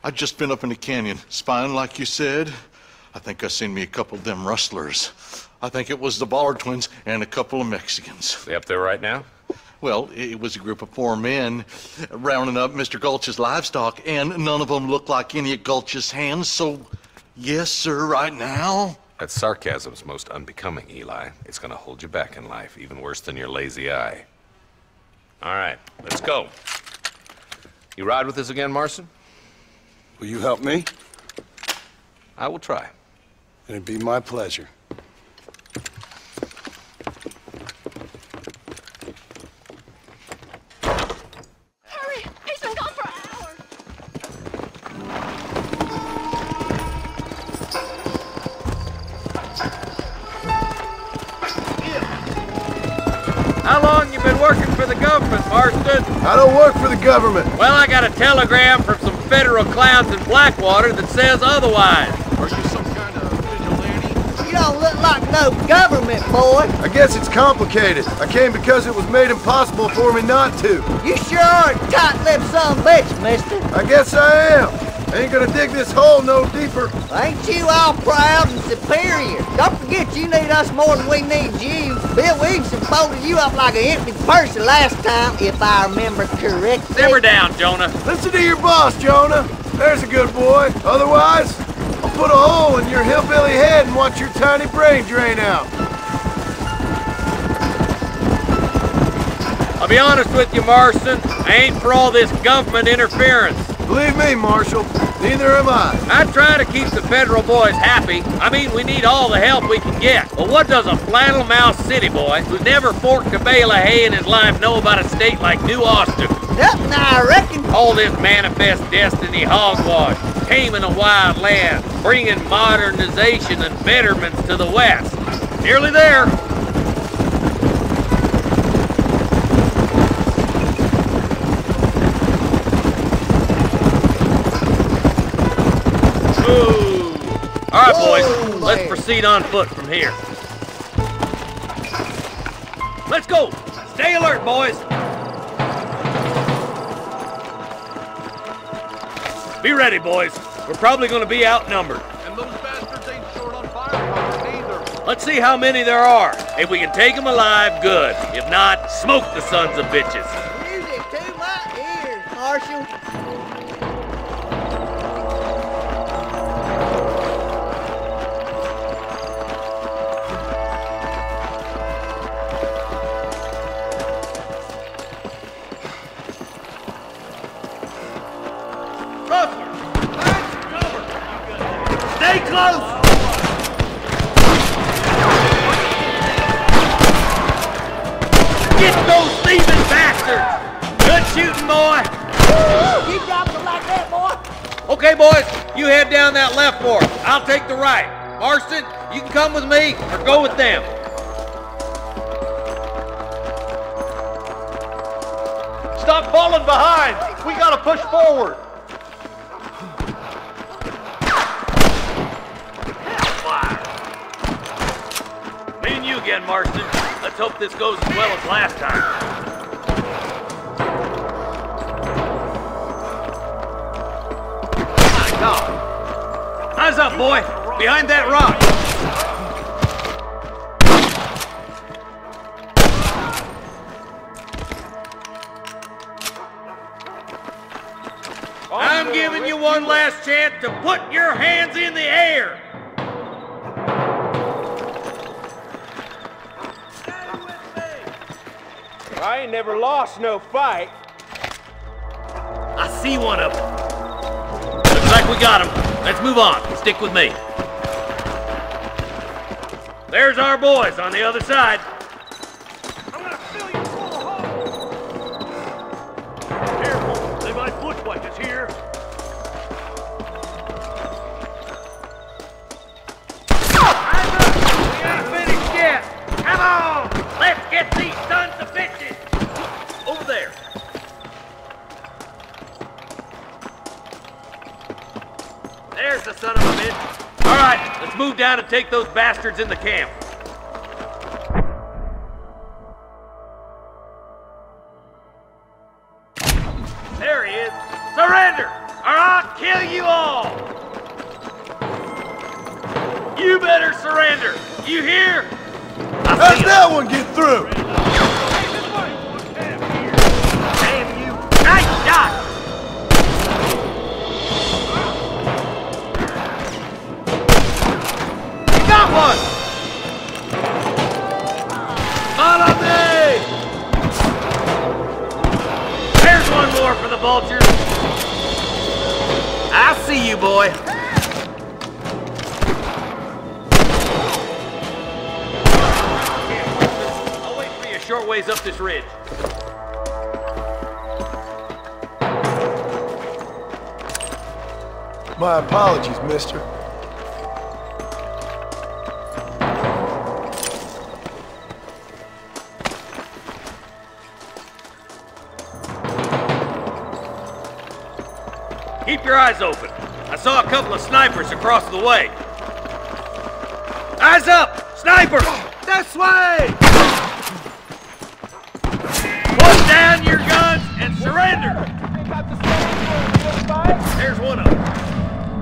I've just been up in the canyon, spying like you said. I think I seen me a couple of them rustlers. I think it was the Ballard twins and a couple of Mexicans. They up there right now? Well, it was a group of 4 men rounding up Mr. Gulch's livestock, and none of them looked like any of Gulch's hands, so yes, sir, right now. That sarcasm's most unbecoming, Eli. It's gonna hold you back in life, even worse than your lazy eye. All right, let's go. You ride with us again, Marston? Will you help me? I will try. It'd be my pleasure. Hurry! He's been gone for an hour. How long you been working for the government, Marston? I don't work for the government. Well, I got a telegram from some federal clowns in Blackwater that says otherwise. Are you some kind of vigilante? You don't look like no government, boy. I guess it's complicated. I came because it was made impossible for me not to. You sure are a tight-lipped son of a bitch, mister. I guess I am. I ain't gonna dig this hole no deeper. Ain't you all proud and superior? Don't forget you need us more than we need you. Bill Williamson folded you up like an empty person last time, if I remember correctly. Simmer down, Jonah. Listen to your boss, Jonah. There's a good boy. Otherwise, I'll put a hole in your hillbilly head and watch your tiny brain drain out. I'll be honest with you, Marston. I ain't for all this government interference. Believe me, Marshal, neither am I. I try to keep the federal boys happy. I mean, we need all the help we can get. But what does a flannel-mouthed city boy who's never forked a bale of hay in his life know about a state like New Austin? Nothing, I reckon. All this manifest destiny hogwash, taming a wild land, bringing modernization and betterments to the West. Nearly there. All right, boys, let's proceed on foot from here. Let's go. Stay alert, boys. Be ready, boys. We're probably going to be outnumbered. And those bastards ain't short on firepower either. Let's see how many there are. If we can take them alive, good. If not, smoke the sons of bitches. Music to my ears, Marshal. Stay close! Get those thieving bastards! Good shooting, boy! Keep dropping them like that, boy. Okay, boys, you head down that left fork. I'll take the right. Marston, you can come with me or go with them. Stop falling behind! We gotta push forward! Me and you again, Marston. Let's hope this goes as well as last time. My God! Eyes up, boy! Behind that rock! I'm I'm giving you one last chance to put your hands in the air. I ain't never lost no fight. I see one of them. Looks like we got him. Let's move on. Stick with me. There's our boys on the other side. I'm gonna fill you full of holes. Careful, they might bushwhack us here. We ain't finished yet. Come on, let's get these sons of bitches. Over there. There's the son of a bitch. All right, let's move down and take those bastards in the camp. There he is. Surrender, or I'll kill you all. You better surrender. You hear? How's that one get through? Damn you. Nice shot. You got one. Follow me. There's one more for the vultures. I see you, boy. I'll wait for you a short ways up this ridge. My apologies, mister. Keep your eyes open. I saw a couple of snipers across the way. Eyes up! Sniper! This way! Put down your guns and surrender! There's one of them.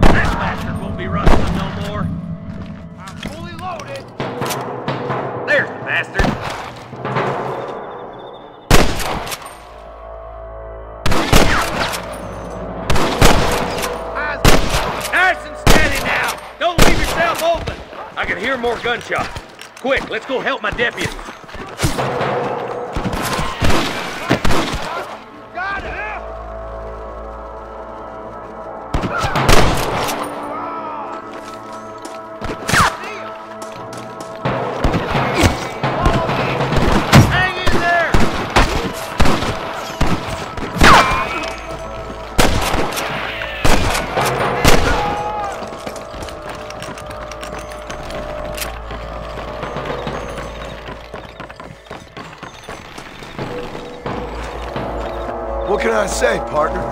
That bastard won't be rustling no more. I'm fully loaded. There's the bastard. Nice and steady now. Don't leave yourself open. I can hear more gunshots. Quick, let's go help my deputies. Got it. Hang in there. What can I say, partner?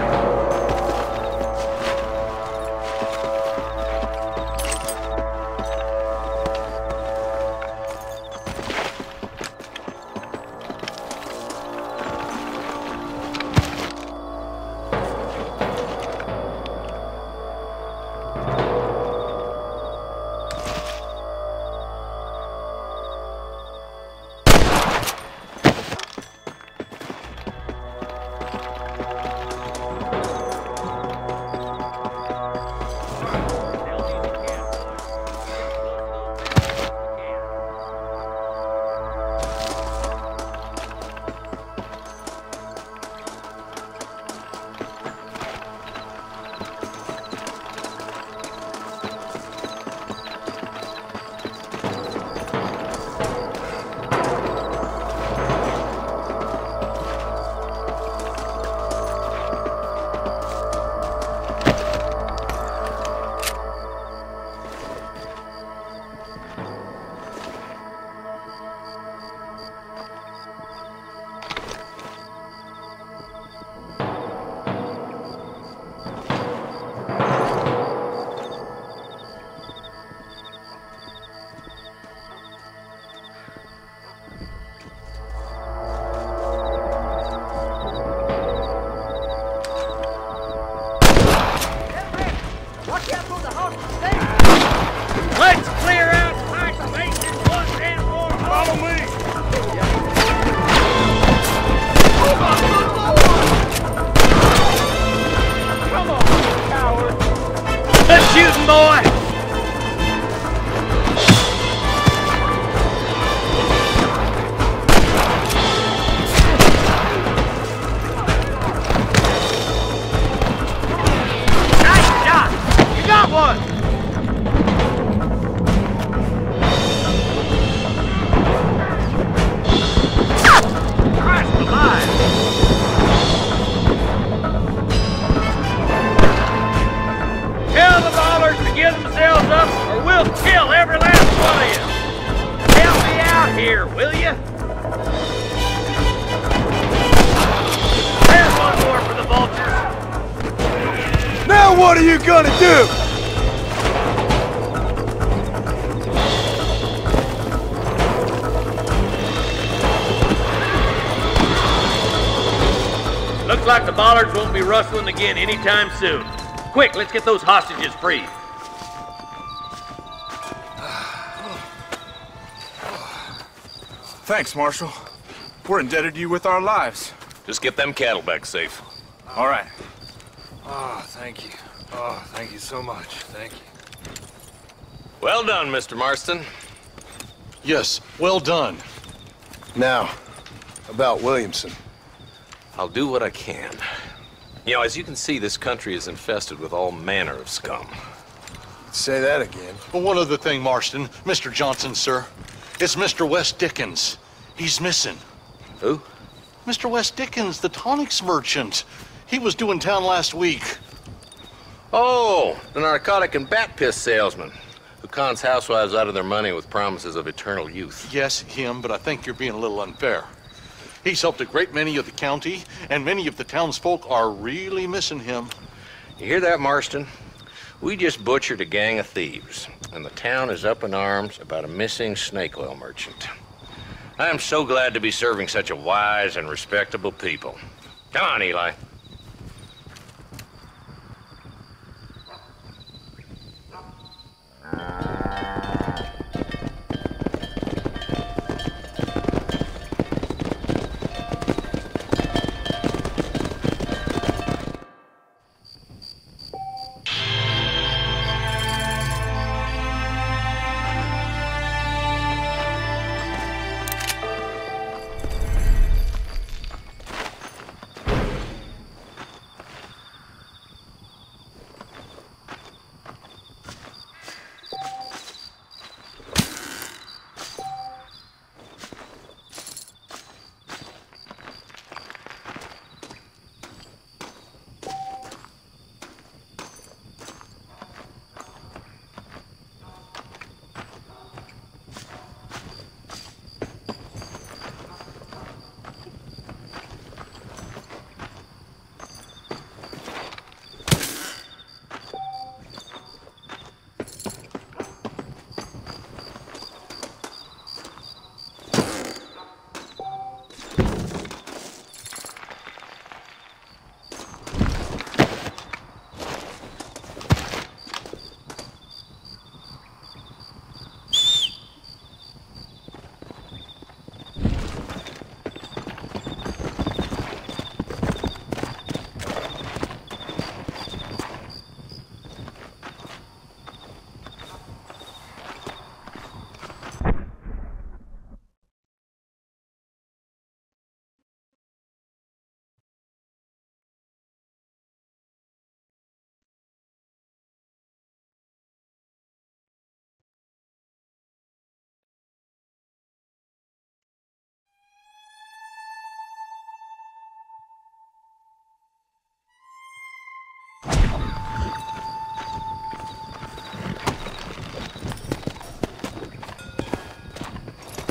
Now what are you gonna do? Looks like the bollards won't be rustling again anytime soon. Quick, let's get those hostages free. Thanks, Marshal. We're indebted to you with our lives. Just get them cattle back safe. All right. Oh, thank you. Oh, thank you so much. Thank you. Well done, Mr. Marston. Yes, well done. Now, about Williamson. I'll do what I can. You know, as you can see, this country is infested with all manner of scum. Say that again. Well, one other thing, Marston. Mr. Johnson, sir. It's Mr. Wes Dickens. He's missing. Who? Mr. Wes Dickens, the tonics merchant. He was due in town last week. Oh, the narcotic and bat piss salesman who cons housewives out of their money with promises of eternal youth. Yes, him, but I think you're being a little unfair. He's helped a great many of the county, and many of the townsfolk are really missing him. You hear that, Marston? We just butchered a gang of thieves, and the town is up in arms about a missing snake oil merchant. I am so glad to be serving such a wise and respectable people. Come on, Eli.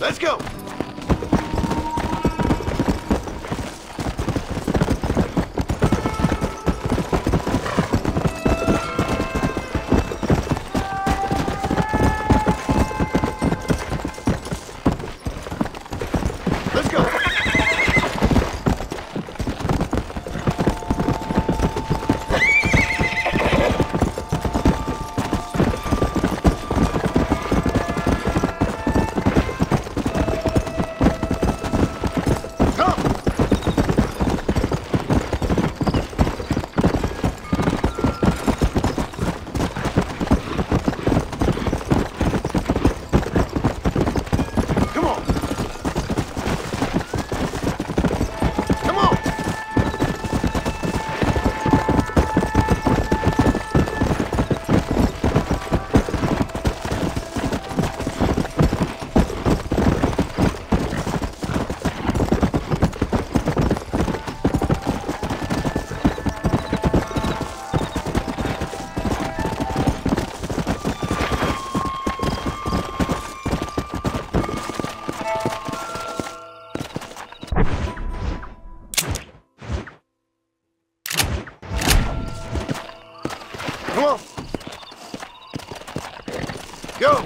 Let's go! Let's go! Come on. Go.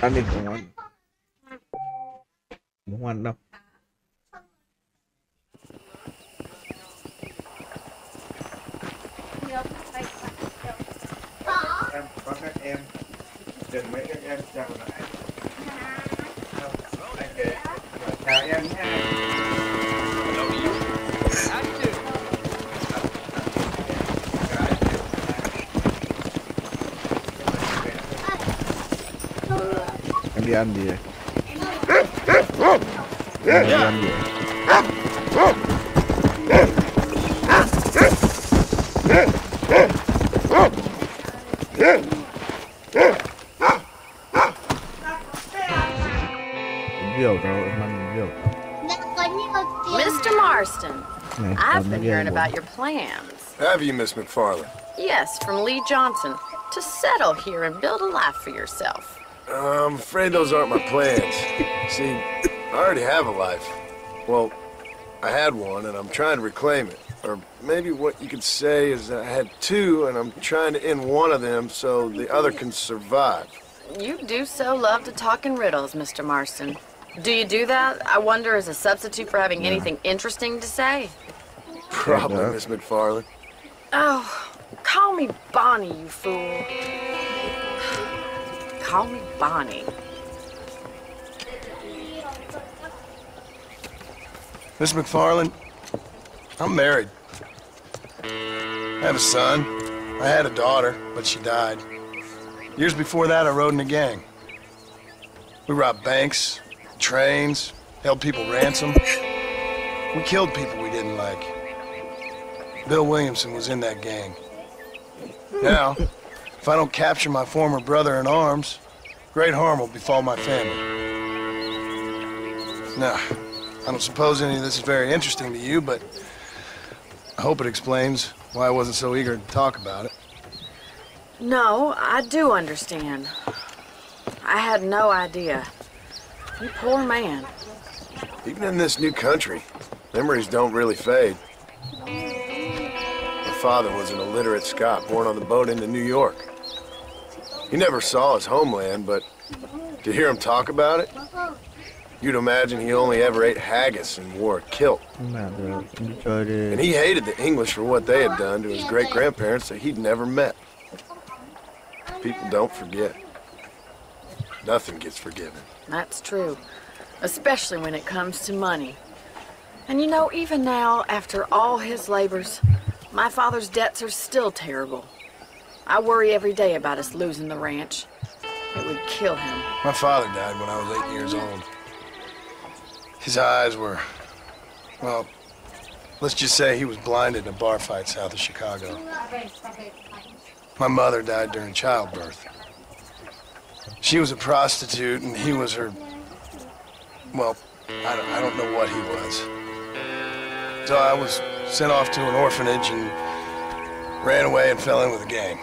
Ăn đi không ăn. Không ăn đâu. Em có các em, đừng mấy các em chào lại. Anh kể, chào em nha. Em đi ăn gì vậy? Em đi ăn gì vậy? Mr. Marston, I've been hearing about your plans. Have you, Miss McFarland? Yes, from Lee Johnson, to settle here and build a life for yourself. I'm afraid those aren't my plans. See, I already have a life. Well, I had one, and I'm trying to reclaim it. Or maybe what you could say is that I had two, and I'm trying to end one of them so the other can survive. You do so love to talk in riddles, Mr. Marston. Do you do that, I wonder, as a substitute for having anything interesting to say? Probably, Miss McFarland. Oh, call me Bonnie, you fool. Call me Bonnie. Miss McFarland, I'm married. I have a son. I had a daughter, but she died. Years before that, I rode in a gang. We robbed banks, trains, held people ransom. We killed people we didn't like. Bill Williamson was in that gang. Now, if I don't capture my former brother in arms, great harm will befall my family. Now, I don't suppose any of this is very interesting to you, but I hope it explains why I wasn't so eager to talk about it. No, I do understand. I had no idea. You poor man. Even in this new country, memories don't really fade. My father was an illiterate Scot born on the boat into New York. He never saw his homeland, but to hear him talk about it, you'd imagine he only ever ate haggis and wore a kilt. And he hated the English for what they had done to his great-grandparents that he'd never met. People don't forget. Nothing gets forgiven. That's true, especially when it comes to money. And you know, even now, after all his labors, my father's debts are still terrible. I worry every day about us losing the ranch. It would kill him. My father died when I was 8 years old. His eyes were, well, let's just say he was blinded in a bar fight south of Chicago. My mother died during childbirth. She was a prostitute and he was her, well, I don't know what he was. So I was sent off to an orphanage and ran away and fell in with a gang.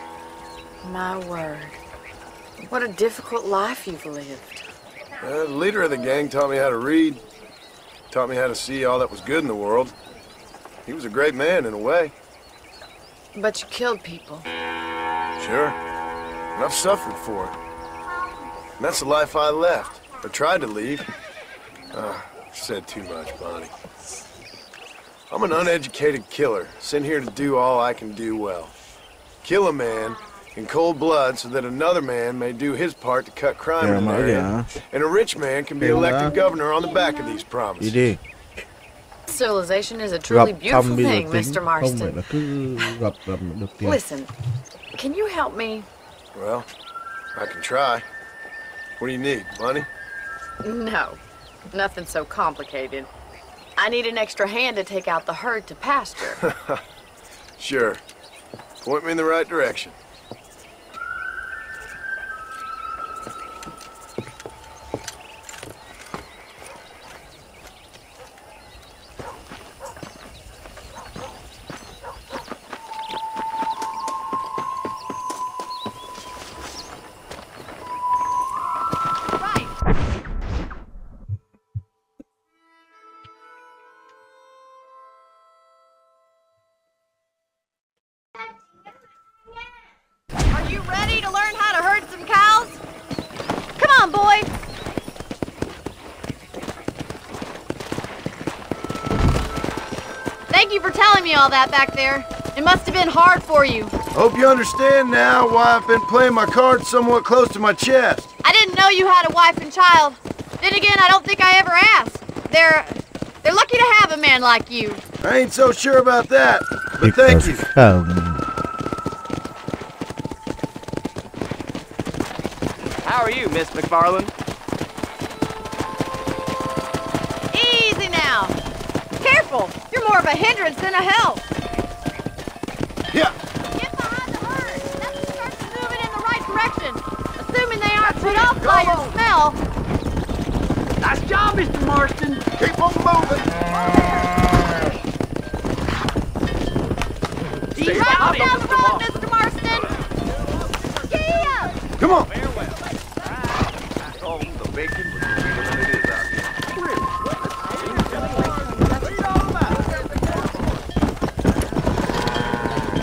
My word. What a difficult life you've lived. The leader of the gang taught me how to read, taught me how to see all that was good in the world. He was a great man in a way. But you killed people. Sure. And I've suffered for it. And that's the life I left. I tried to leave. Said too much, Bonnie. I'm an uneducated killer, sent here to do all I can do well. Kill a man in cold blood so that another man may do his part to cut crime in the area. And a rich man can be elected governor on the back of these promises. Civilization is a truly beautiful thing, Mr. Marston. Listen, can you help me? Well, I can try. What do you need, money? No, nothing so complicated. I need an extra hand to take out the herd to pasture. Sure. Point me in the right direction. Are you ready to learn how to herd some cows? Come on, boys. Thank you for telling me all that back there. It must have been hard for you. Hope you understand now why I've been playing my cards somewhat close to my chest. I didn't know you had a wife and child. Then again, I don't think I ever asked. They're lucky to have a man like you. I ain't so sure about that, but thank you. How are you, Miss McFarland? Easy now. Careful. You're more of a hindrance than a help. Yeah. Get behind the herd. Let them start moving in the right direction. Assuming they aren't put off by your smell. Nice job, Mr. Marston. Keep on moving. Stay right down the road, Mr. Marston. Kia! Come on. The bacon was sweeter than it is out here.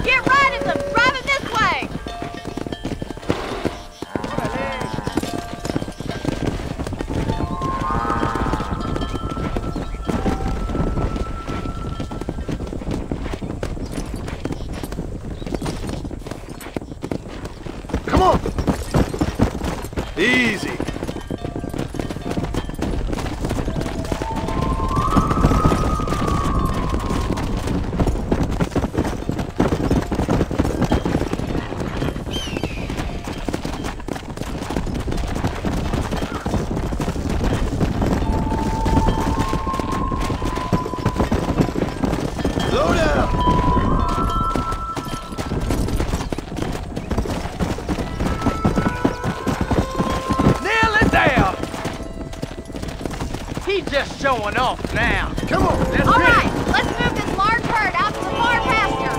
Get right at them. Drive it this way. Come on. Easy. Slow down. Nearly there. He's just showing off now. Come on. Let's All get it. right, let's move this large herd out to the far pasture.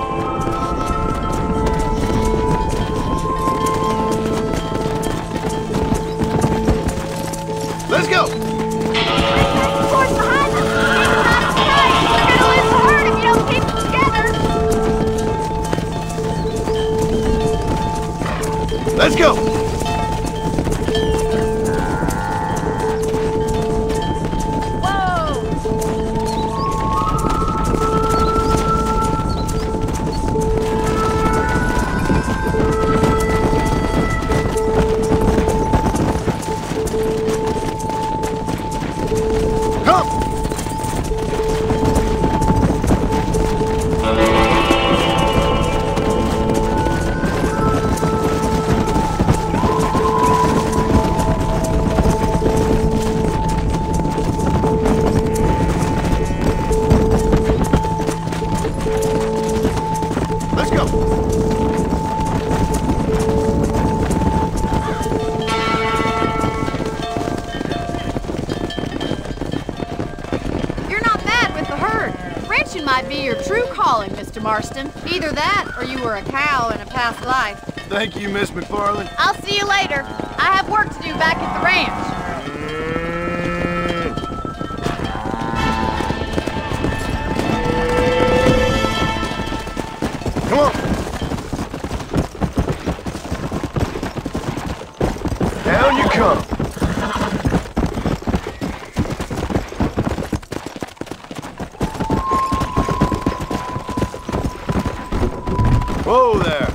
Let's go. You're not mad with the herd. Ranching might be your true calling, Mr. Marston. Either that, or you were a cow in a past life. Thank you, Miss McFarland. I'll see you later. I have work to do back at the ranch. Come on. Down you come. Whoa there.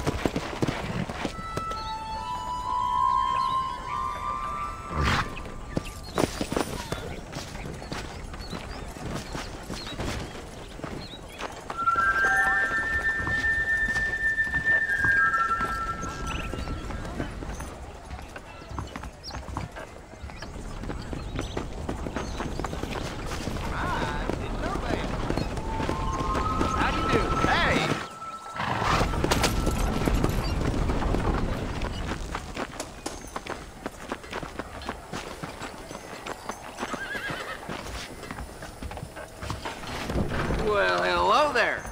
Well, hello there.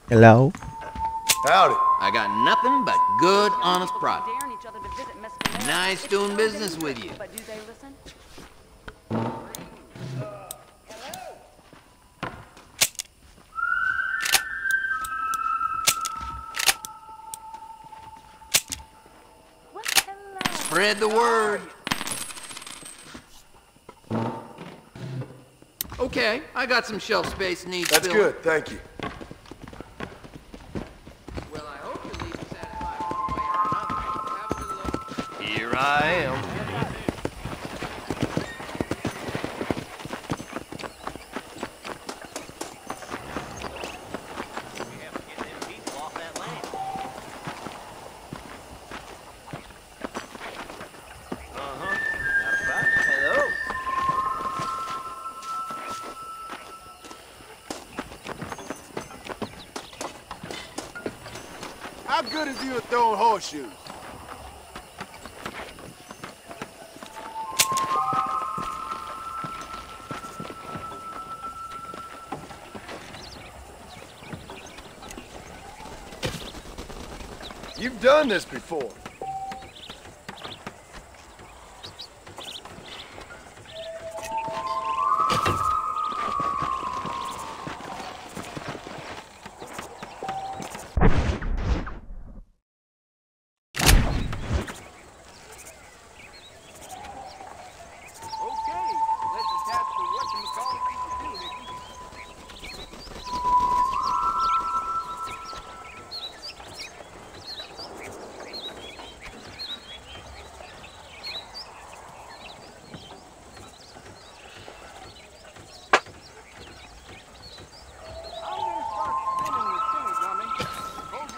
Hello. Howdy. I got nothing but good, honest product. Nice doing business with you. But do they listen? Spread the word. Okay, I got some shelf space needs That's filling. good, thank you. Well, I hope you leave satisfied one way or another. Have a good look. Here I am. How good is you at throwing horseshoes? You've done this before.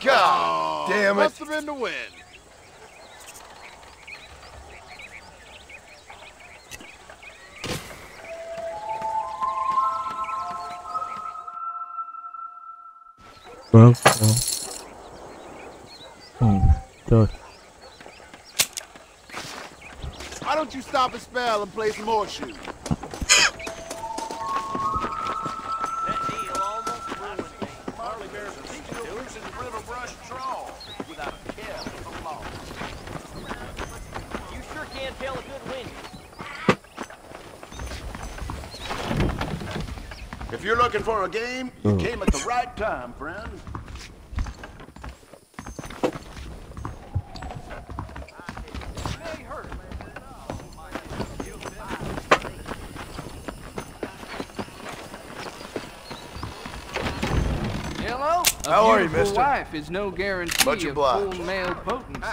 God damn it. Must have been the wind. Được. Chơi. Why don't you stop a spell and play some horseshoes? You sure can tell a good wind. If you're looking for a game, you came at the right time, friend. Hello? How are you, beautiful mister? wife is no guarantee Much of obliged. full male potency.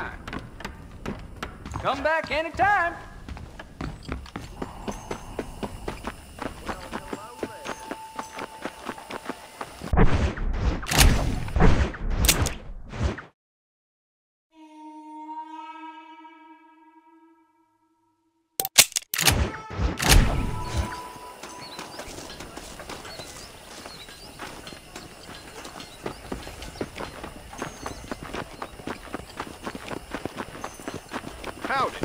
Come back anytime. Howdy.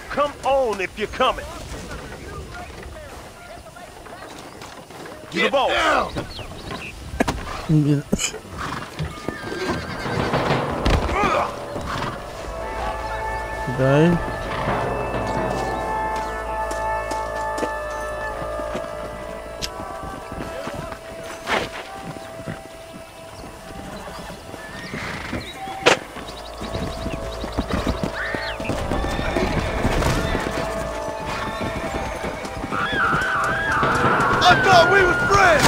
Come on if you're coming. Get the ball. Down. Đấy. I thought we was friends!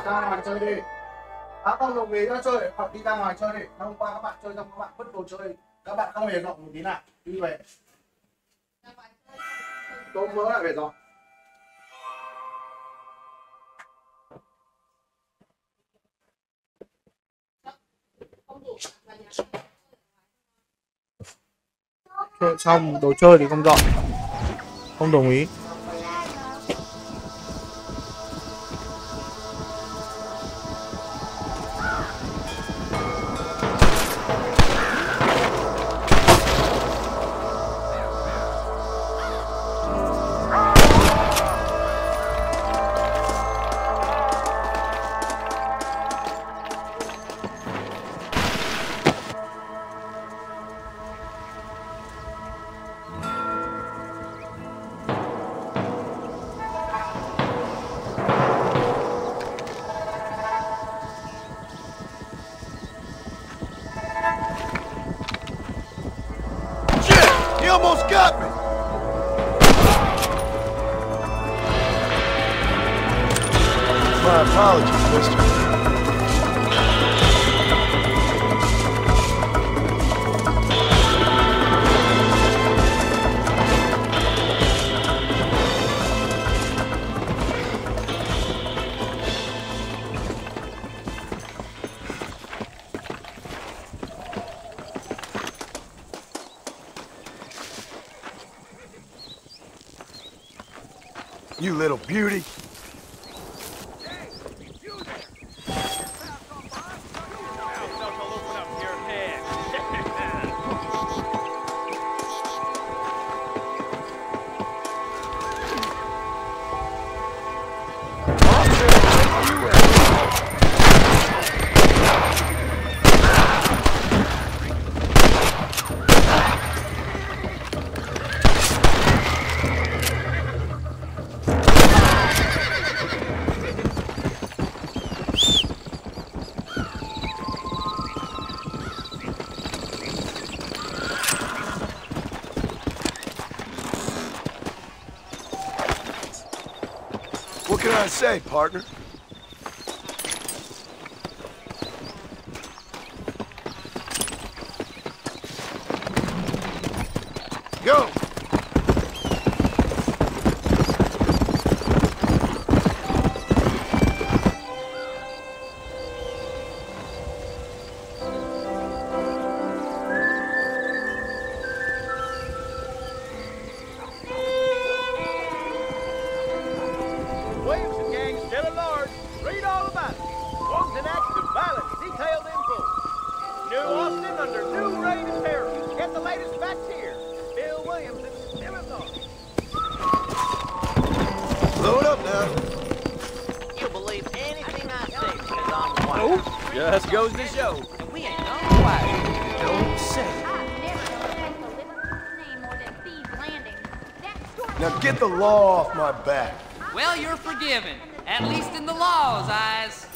Ra ngoài chơi đi. Không đồng ý cho chơi, hoặc đi ra ngoài chơi đi. Hôm qua các bạn chơi xong các bạn vứt đồ chơi, các bạn không hề dọn một tí nào. Đi về. Tôm mỡ lại về dọn. Chơi xong đồ chơi thì không dọn, không đồng ý. He almost got me! My apologies, mister. You little beauty. What can I say, partner? Go! Williams and still at large. Load up now. You'll believe anything I say because I'm white. Nope. Just goes to show. We ain't no white. Don't say. Now get the law off my back. Well, you're forgiven. At least in the law's eyes.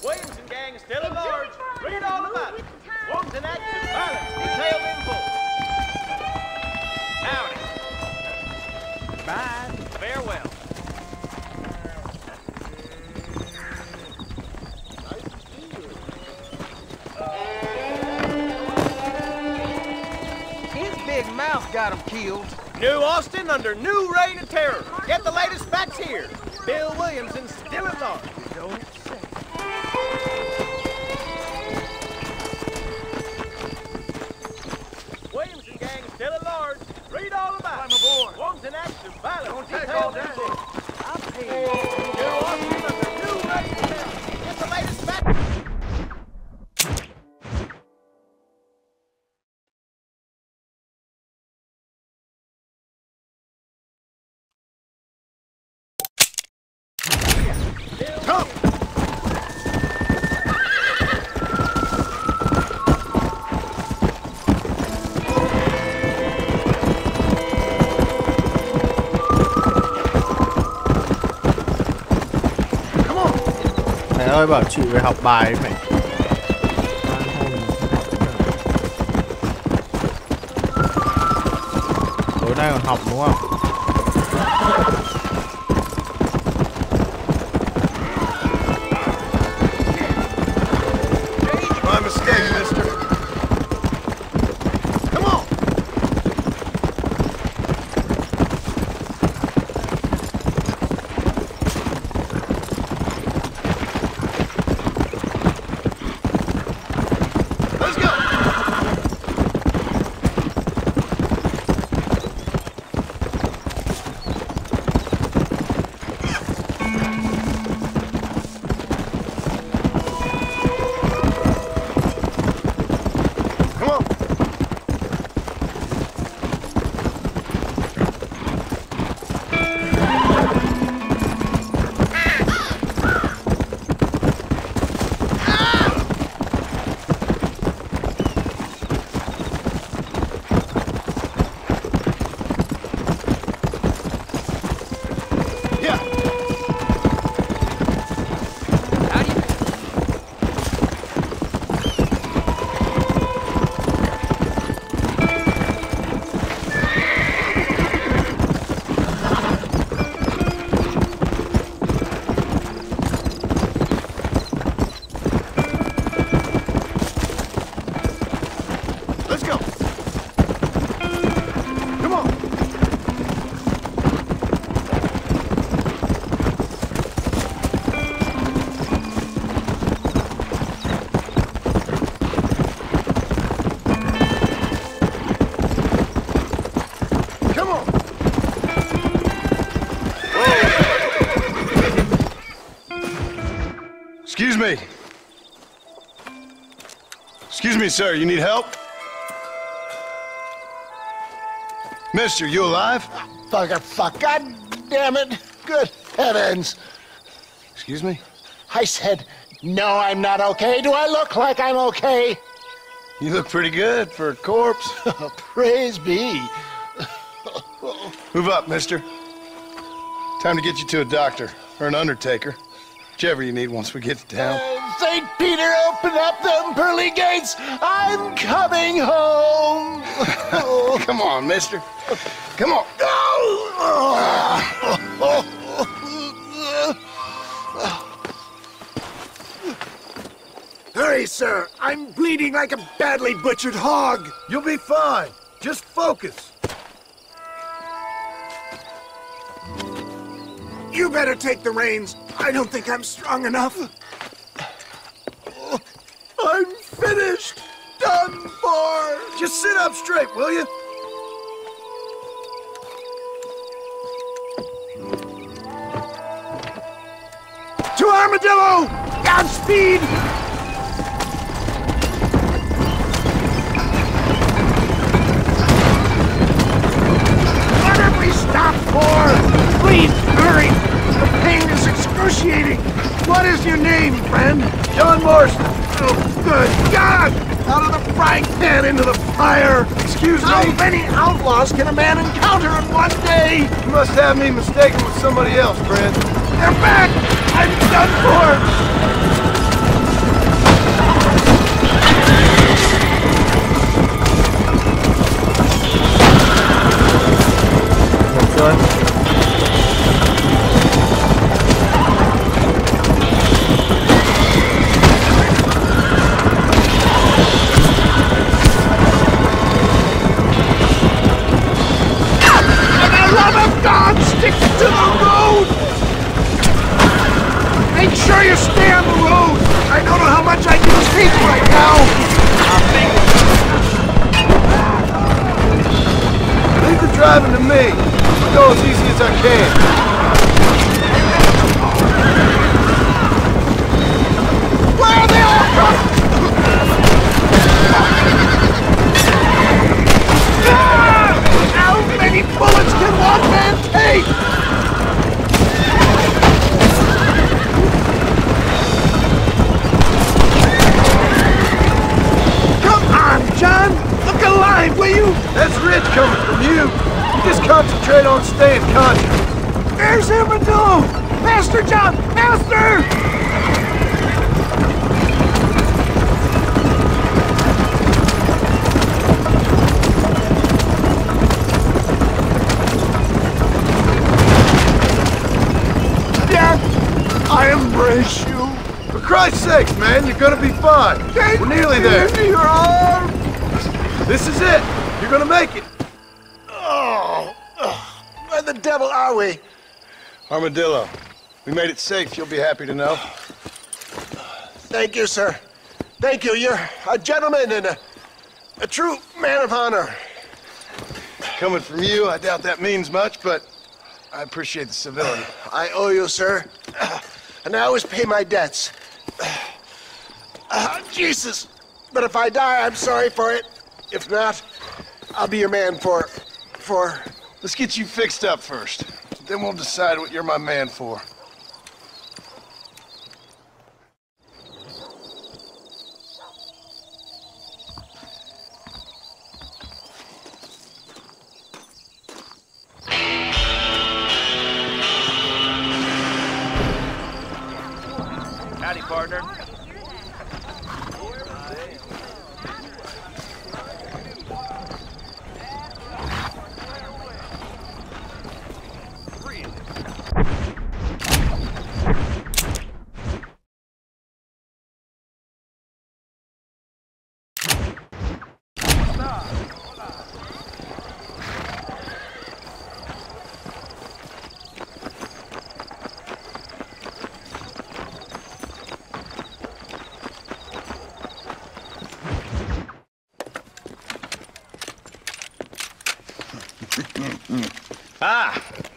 Williams and gang still at large. Read all about it. Wanton acts of violence detailed in full. Howdy. Bye. Farewell. His big mouth got him killed. New Austin under new reign of terror. Get the latest facts here. Bill Williams and still at large. Don't say. Williams and gang still at large. Read all about it. Wanton acts of violence detailed in full. New Austin under new reign of terror. Get the latest facts. Come! Mẹ ơi, bảo chị về học bài mẹ. Tối nay còn học đúng không? My mistake, mister. Come on! Let's go! Come on! Yeah. Let's go. Come on. Come on. Excuse me. Excuse me, sir. You need help? Mister, you alive? Fuck, God damn it. Good heavens. Excuse me? I said, no, I'm not okay. Do I look like I'm okay? You look pretty good for a corpse. Praise be. Move up, mister. Time to get you to a doctor or an undertaker. Whichever you need once we get to town. St. Peter, open up them pearly gates. I'm coming home. Come on, mister. Come on. Hurry, sir. I'm bleeding like a badly butchered hog. You'll be fine. Just focus. You better take the reins. I don't think I'm strong enough. I'm finished. Done for. Just sit up straight, will you? To Armadillo! Godspeed! man into the fire! Excuse me? How many outlaws can a man encounter in one day? You must have me mistaken with somebody else, friend. They're back! I'm done for! God, stick to the road! Make sure you stay on the road! I don't know how much I can take right now! Leave the driving to me. I'll go as easy as I can. Where are they all from? How many bullets can one man take? Come on, John! Look alive, will you? That's rich coming from you. Just concentrate on staying conscious. There's Armadillo! Master John! Master! I embrace you. For Christ's sakes, man, you're gonna be fine. We're nearly there. Your arm. This is it. You're gonna make it. Oh, where the devil are we? Armadillo, we made it safe. You'll be happy to know. Thank you, sir. Thank you. You're a gentleman and a true man of honor. Coming from you, I doubt that means much, but I appreciate the civility. I owe you, sir. And I always pay my debts. Jesus. But if I die, I'm sorry for it. If not, I'll be your man for... Let's get you fixed up first. Then we'll decide what you're my man for. Howdy, partner.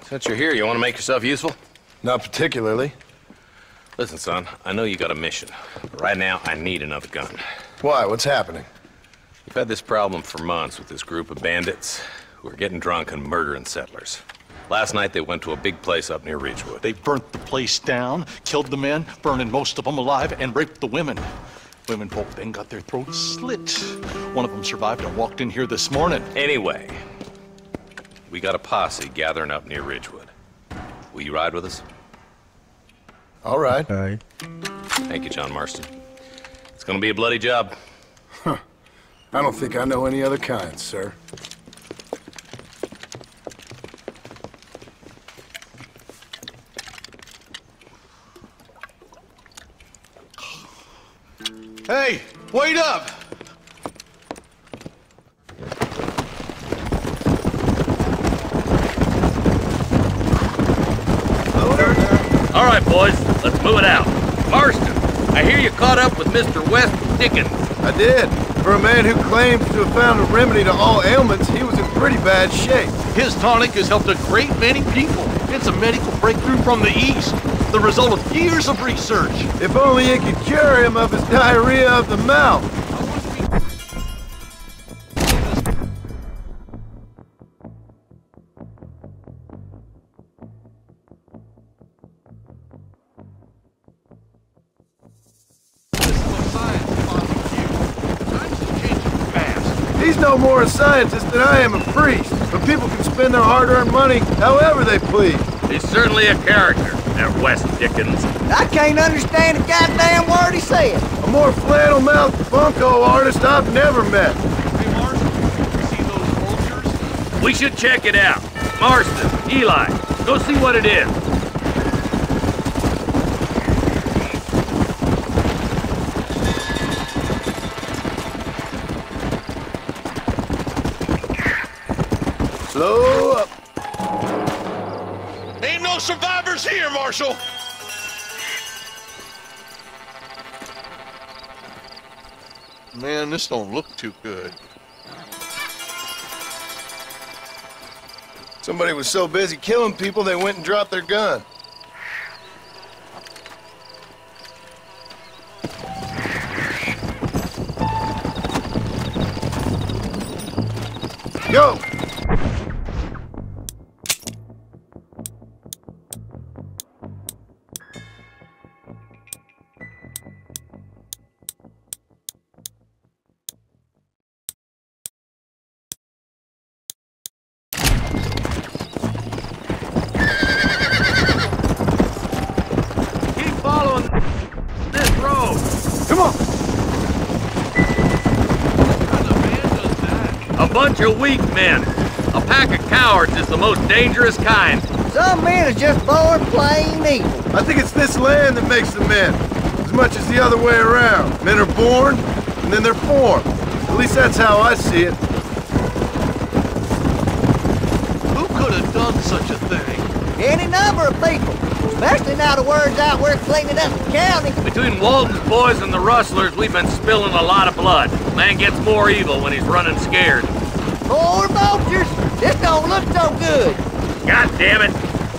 Since you're here, you want to make yourself useful? Not particularly. Listen, son, I know you got a mission, but right now I need another gun. Why? What's happening? We've had this problem for months with this group of bandits who are getting drunk and murdering settlers. Last night they went to a big place up near Ridgewood. They burnt the place down, killed the men, burning most of them alive, and raped the women. Women folk then got their throats slit. One of them survived and walked in here this morning. Anyway, we got a posse gathering up near Ridgewood. Will you ride with us? All right. Okay. Thank you, John Marston. It's gonna be a bloody job. Huh. I don't think I know any other kind, sir. Hey, wait up! All right, boys, let's move it out. Marston, I hear you caught up with Mr. West Dickens. I did. For a man who claims to have found a remedy to all ailments, he was in pretty bad shape. His tonic has helped a great many people. It's a medical breakthrough from the East, the result of years of research. If only it could cure him of his diarrhea of the mouth. Times are changing fast. He's no more a scientist than I am a priest. But people can spend their hard-earned money however they please. He's certainly a character, that West Dickens. I can't understand a goddamn word he said. A more flannel-mouthed bunco artist I've never met. Hey, Marshal, you see those vultures? We should check it out. Marston, Eli, go see what it is. Slow up. Ain't no survivors here, Marshal! Man, this don't look too good. Somebody was so busy killing people, they went and dropped their gun. Go! Bunch of weak men. A pack of cowards is the most dangerous kind. Some men are just born plain evil. I think it's this land that makes the men, as much as the other way around. Men are born, and then they're formed. At least that's how I see it. Who could have done such a thing? Any number of people. Especially now the word's out we're cleaning up the county. Between Walton's boys and the rustlers, we've been spilling a lot of blood. Man gets more evil when he's running scared. Poor vultures! This don't look so good! God damn it!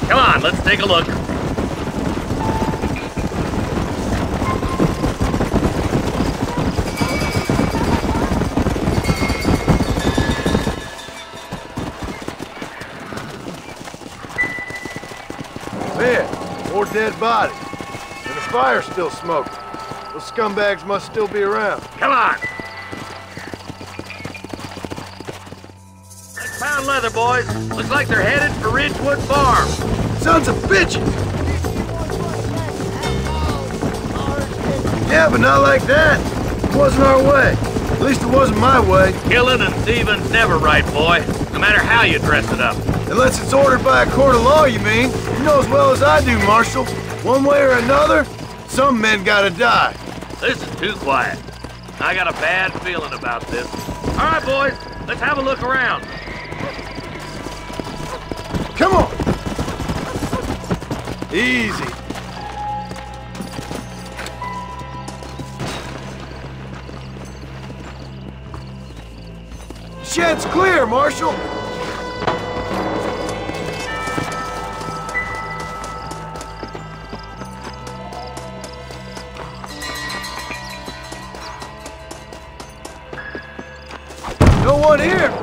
Come on, let's take a look. Man, more dead bodies. And the fire's still smoking. Those scumbags must still be around. Come on! Found leather, boys. Looks like they're headed for Ridgewood Farm. Sons of bitches! Yeah, but not like that. It wasn't our way. At least it wasn't my way. Killing and thieving's never right, boy. No matter how you dress it up. Unless it's ordered by a court of law, you mean? You know as well as I do, Marshal. One way or another, some men gotta die. This is too quiet. I got a bad feeling about this. All right, boys. Let's have a look around. Come on! Easy. Shed's clear, Marshal! No one here!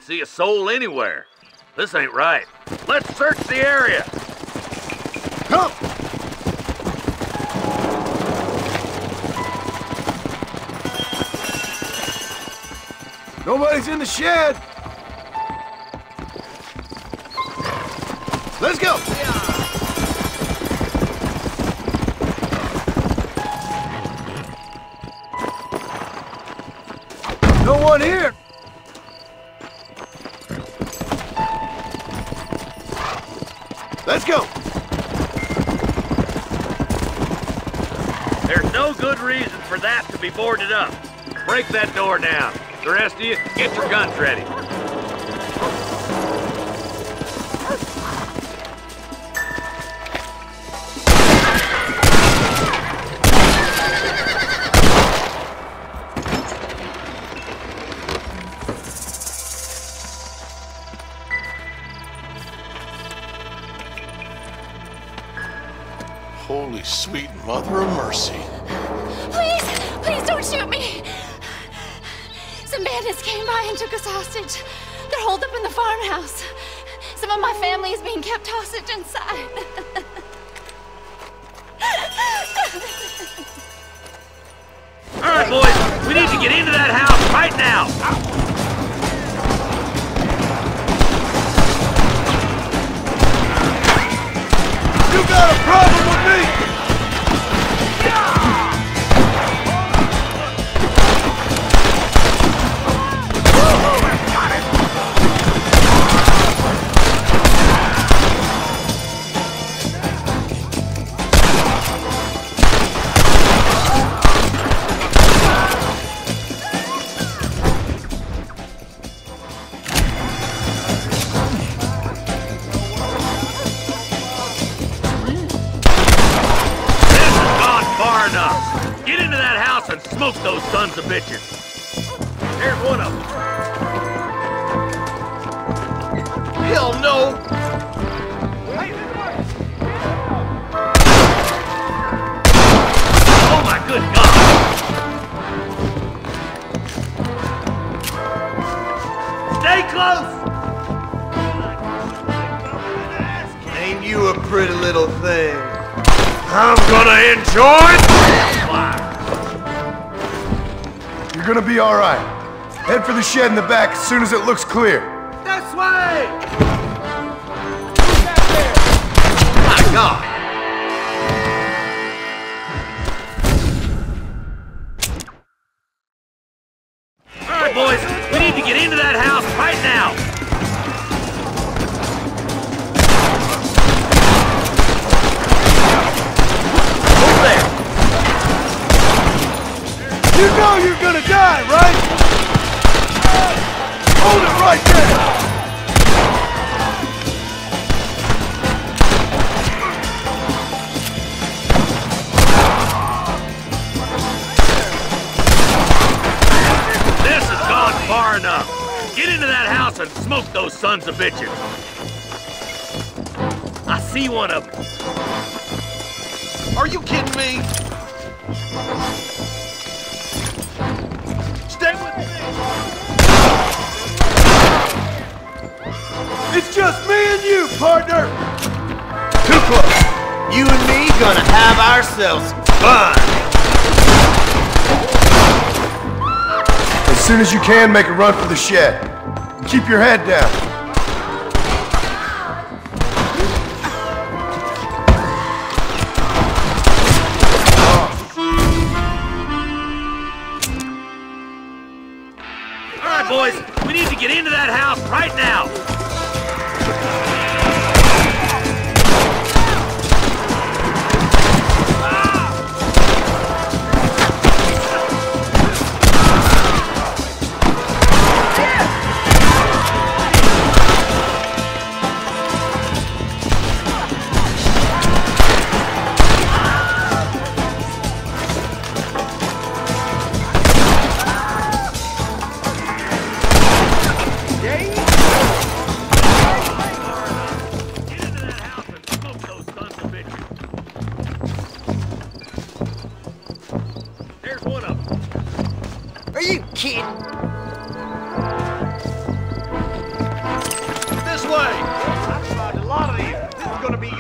see a soul anywhere. This ain't right. Let's search the area. Come! Nobody's in the shed. Let's go. No one here. Let's go. There's no good reason for that to be boarded up. Break that door down. The rest of you, get your guns ready. Holy sweet mother of mercy. Please don't shoot me. Some bandits came by and took us hostage. They're holed up in the farmhouse. Some of my family is being kept hostage inside. All right, boys, we need to get into that house right now. You got a problem with me? Get into that house and smoke those sons of bitches. Here's one of them. Hell no! Oh my good God! Stay close! Ain't you a pretty little thing? I'm gonna enjoy You're gonna be all right. Head for the shed in the back as soon as it looks clear. This way! My God! All right, boys, we need to get into that house right now. You know you're gonna die, right? Hold it right there! This has gone far enough. Get into that house and smoke those sons of bitches. I see one of them. Are you kidding me? Stay with me! It's just me and you, partner! Too close. You and me gonna have ourselves fun. As soon as you can, make a run for the shed. And keep your head down. All right, boys, we need to get into that house right now. Are you kidding?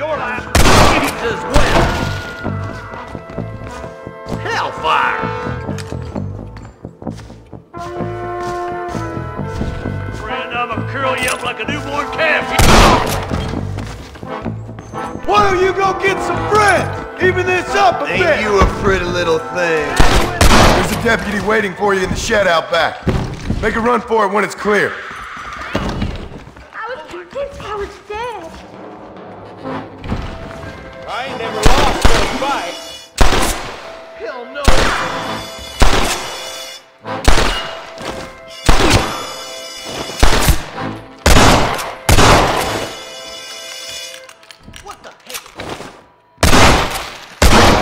shoreline. Jesus west. Hellfire. Friend, I'm gonna curl you up like a newborn calf. Why don't you go get some bread? Even this up a bit. Ain't you a pretty little thing? There's a deputy waiting for you in the shed out back. Make a run for it when it's clear. I was convinced I was dead. I ain't never lost a fight. Hell no.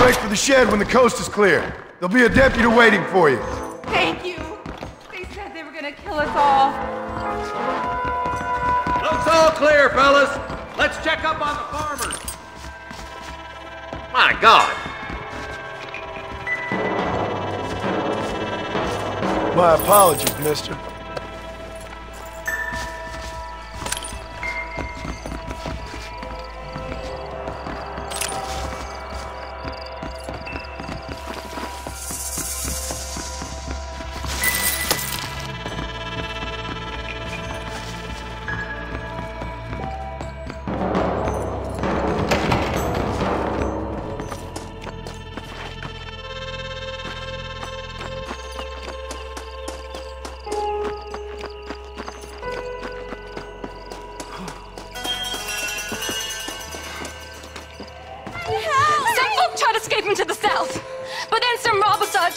Break for the shed when the coast is clear. There'll be a deputy waiting for you. Thank you. They said they were gonna kill us all. Looks all clear, fellas. Let's check up on the farmers. My God. My apologies, mister.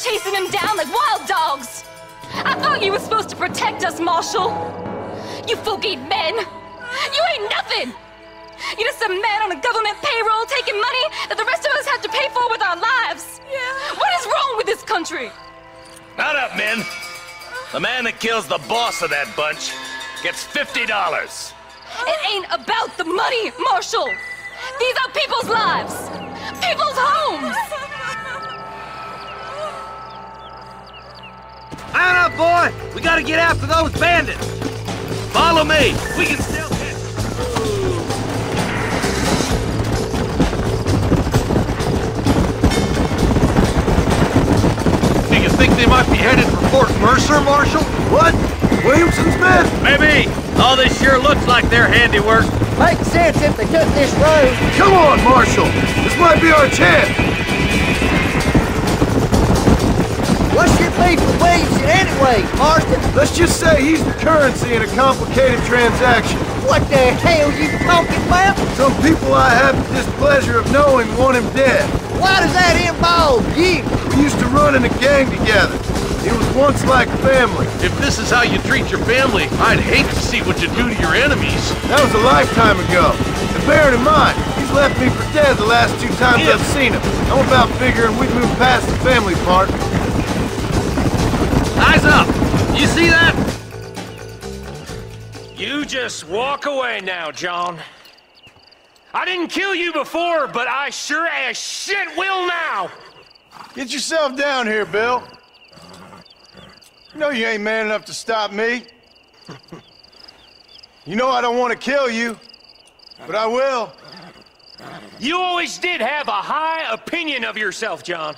Chasing him down like wild dogs. I thought you were supposed to protect us, Marshal. You forgave men. You ain't nothing. You're just a man on a government payroll taking money that the rest of us have to pay for with our lives. Yeah. What is wrong with this country? Not up, men. The man that kills the boss of that bunch gets $50. It ain't about the money, Marshal. These are people's lives. People's homes. Man up, boy! We gotta get after those bandits! Follow me! We can still catch them! Do you think they might be headed for Fort Mercer, Marshal? What? Williamson's men? Maybe! All this sure looks like their handiwork. Makes sense if they took this road. Come on, Marshal! This might be our chance! What's your beef with Williamson anyway, Marston? Let's just say he's the currency in a complicated transaction. What the hell you talking about? Some people I have the displeasure of knowing want him dead. Why does that involve you? We used to run in a gang together. It was once like family. If this is how you treat your family, I'd hate to see what you do to your enemies. That was a lifetime ago. And bearing in mind, he's left me for dead the last 2 times I've seen him. I'm about figuring we've moved past the family part. Eyes up! You see that? You just walk away now, John. I didn't kill you before, but I sure as shit will now! Get yourself down here, Bill. You know you ain't man enough to stop me. You know I don't want to kill you, but I will. You always did have a high opinion of yourself, John.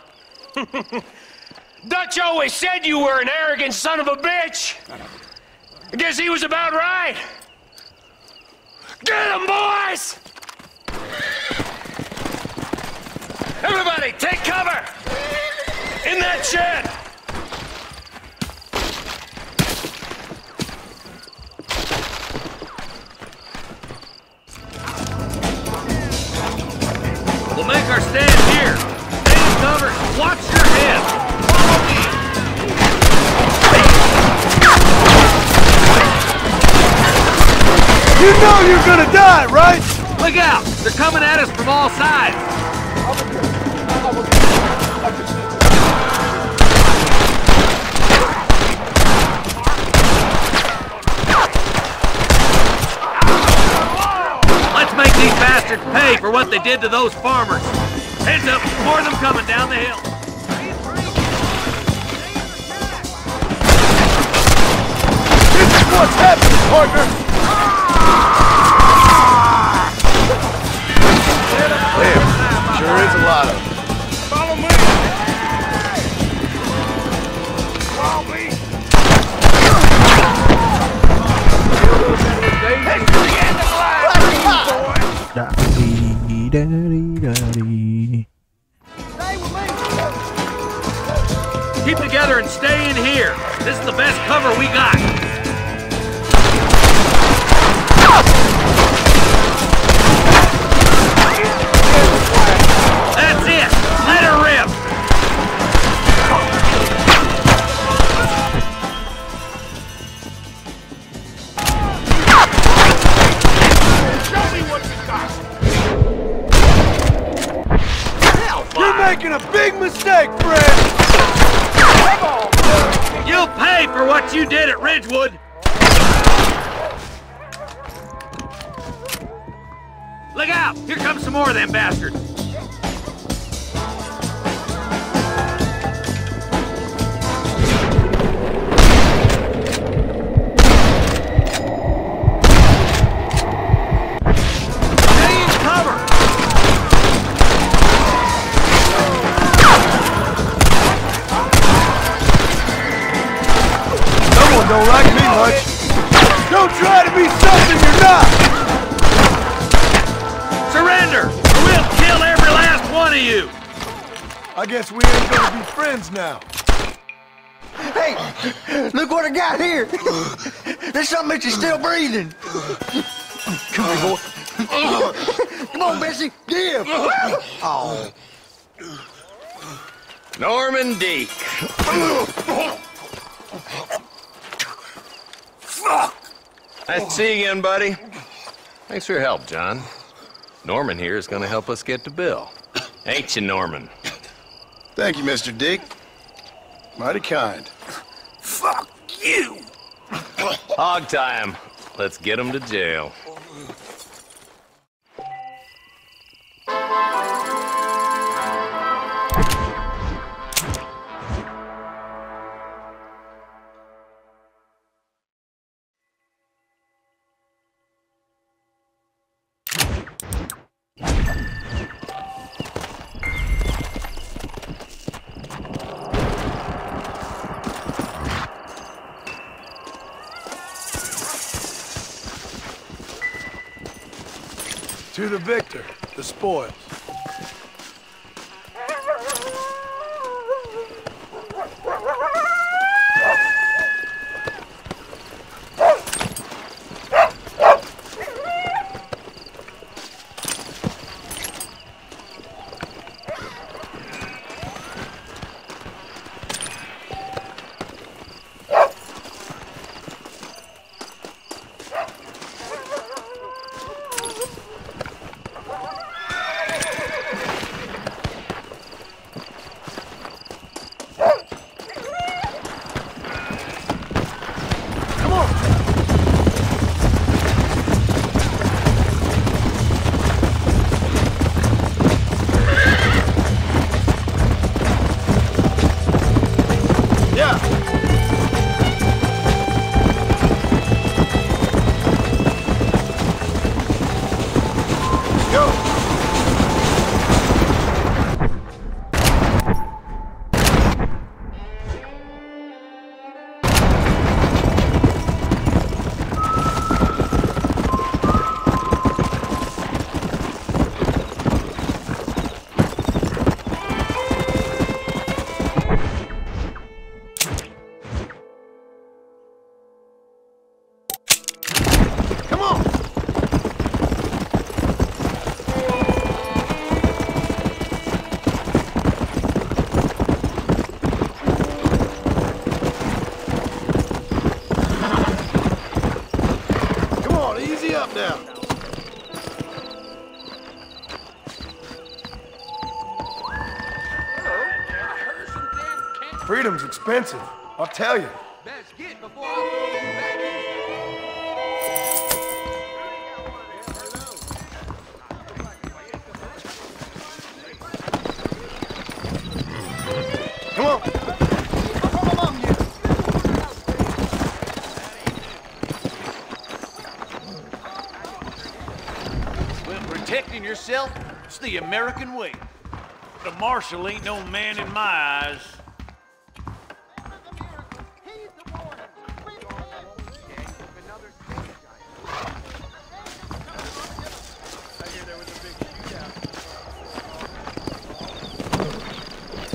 Dutch always said you were an arrogant son of a bitch. I guess he was about right. Get him, boys! Everybody, take cover! In that shed! We'll make our stand here. Stay in cover. Watch your head. Follow me. You know you're gonna die, right? Look out! They're coming at us from all sides. Let's make these bastards pay for what they did to those farmers. Heads up, more of them coming down the hill. This is what's happening, partner! a lot of them. Follow me! Follow me! Keep together and stay in here. This is the best cover we got. That's it. Let her rip. Show me what you got. You're making a big mistake, Fred! Come on! You'll pay for what you did at Ridgewood. Look out! Here comes some more of them bastards. Stay in cover! Someone don't like me much. Don't try to be something you're not! Surrender, or we'll kill every last one of you! I guess we ain't gonna be friends now. Hey, look what I got here. There's something that you're still breathing. Come here, boy. Come on, Bessie, give. Oh. Norman Deek. Nice to see you again, buddy. Thanks for your help, John. Norman here is going to help us get to Bill. Ain't you, Norman? Thank you, Mr. Dick. Mighty kind. Fuck you! Hog time. Let's get him to jail. To the victor, the spoils. Freedom's expensive, I'll tell you. Best get before I... Come on. Well, protecting yourself is the American way. The marshal ain't no man in my eyes.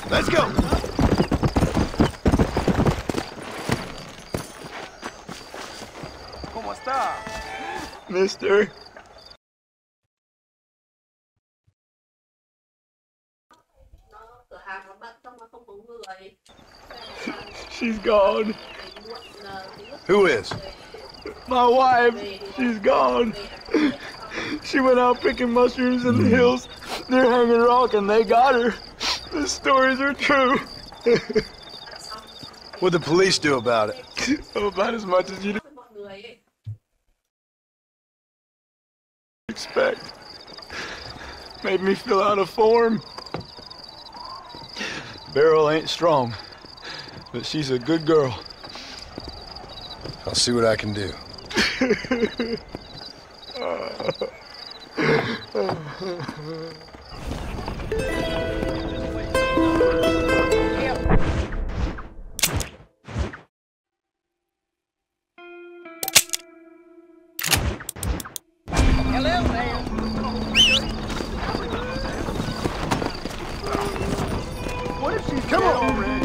Let's go! ¿Cómo está? Mister. She's gone. Who is? My wife. She's gone. She went out picking mushrooms in the hills near Hanging Rock and they got her. The stories are true. What'd the police do about it? Oh, about as much as you'd expect. Made me fill out a form. Beryl ain't strong, but she's a good girl. I'll see what I can do. Hello there. What if she's Come dead on. already?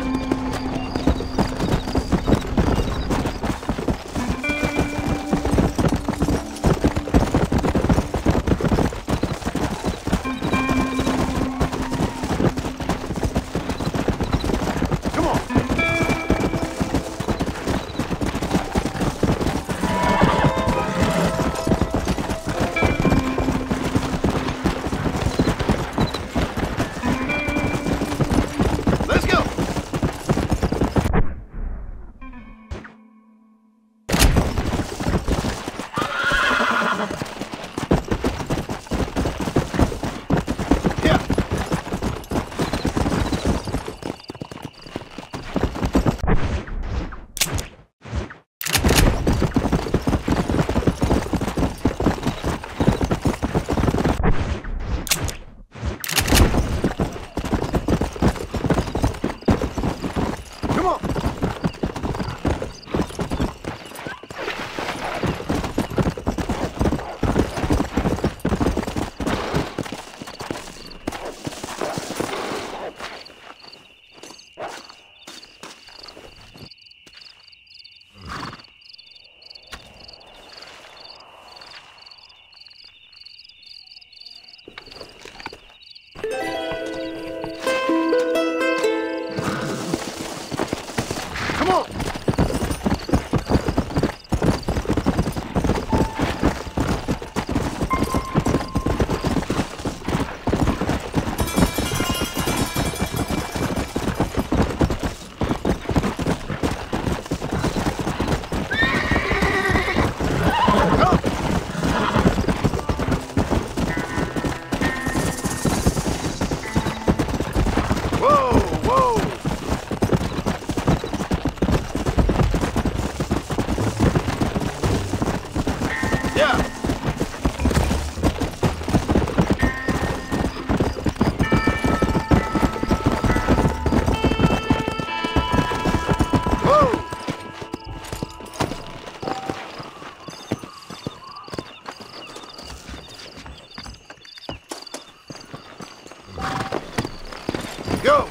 Go!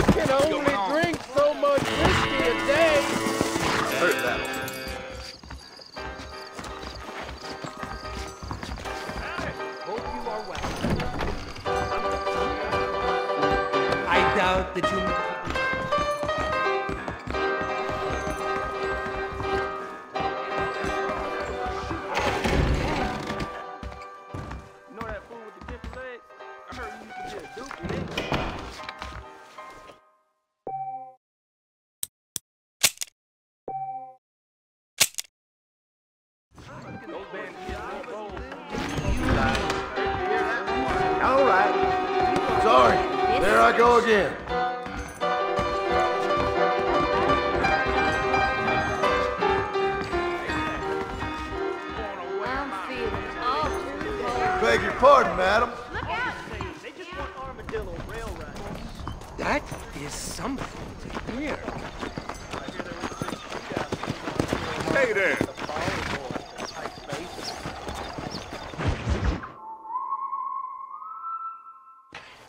You can only drink so much whiskey a day. Heard that. Hope you are well. I doubt that you... You know that fool with the different legs? I heard he used to be a duke, didn't he? All right. Sorry. There I go again. I'm feeling awful. Beg your pardon, madam. They just want Armadillo Railroad. That is something to hear. Hey there.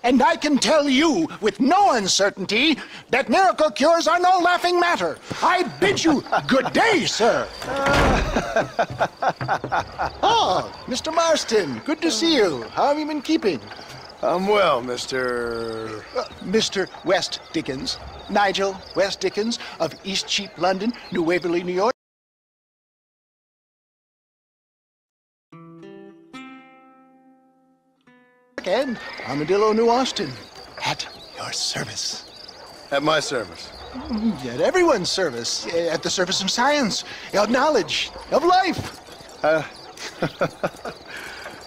And I can tell you with no uncertainty that miracle cures are no laughing matter. I bid you good day, sir. Oh, Mr. Marston, good to see you. How have you been keeping? I'm well, Mr. Mr. West Dickens. Nigel West Dickens of East Cheap, London, New Waverly, New York. And Armadillo, New Austin, at your service. At my service? At everyone's service. At the service of science, of knowledge, of life. How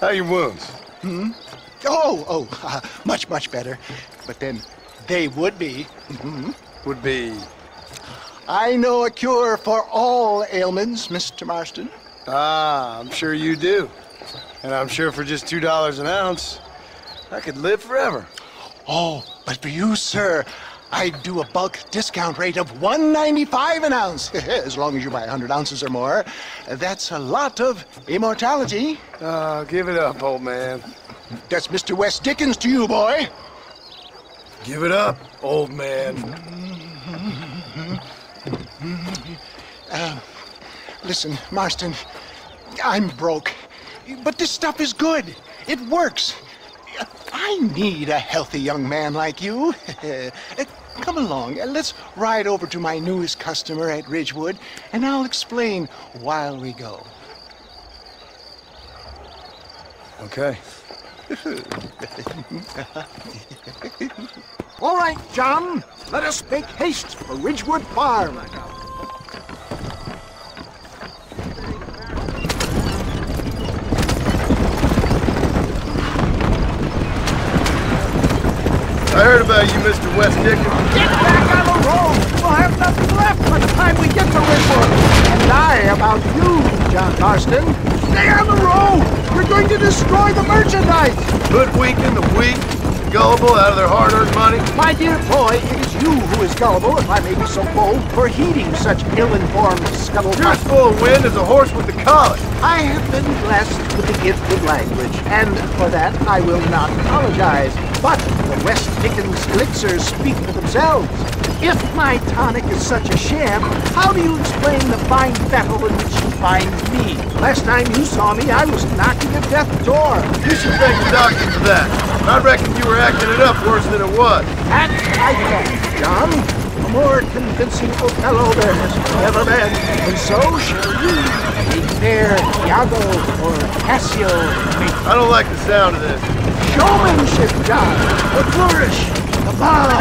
are your wounds? Much, much better. But then they would be. Would be? I know a cure for all ailments, Mr. Marston. Ah, I'm sure you do. And I'm sure for just $2 an ounce, I could live forever. Oh, but for you, sir, I'd do a bulk discount rate of $1.95 an ounce. As long as you buy 100 ounces or more. That's a lot of immortality. Give it up, old man. That's Mr. West Dickens to you, boy. Give it up, old man. Listen, Marston, I'm broke. But this stuff is good. It works. I need a healthy young man like you. Come along, let's ride over to my newest customer at Ridgewood, and I'll explain while we go. Okay. All right, John, let us make haste for Ridgewood Farm. I heard about you, Mr. West Dickens. Get back on the road! We'll have nothing left by the time we get to Ridgewood. And I about you, John Marston. Stay on the road! You're going to destroy the merchandise! Hoodwinking the weak, gullible out of their hard-earned money. My dear boy, it is you who is gullible, if I may be so bold, for heeding such ill-informed scuttlebutt. You're as full of wind as a horse with the colic. I have been blessed with the gift of language, and for that I will not apologize. But the West Dickens elixirs speak for themselves. If my tonic is such a sham, how do you explain the fine battle in which you find me? Last time you saw me, I was knocking at death's door. You should thank the doctor for that. I reckon you were acting it up worse than it was. And I can, John. A more convincing Othello there has never been. And so shall you, a fair Iago or Cassio. I don't like the sound of this. Showmanship, John. The flourish. The bow.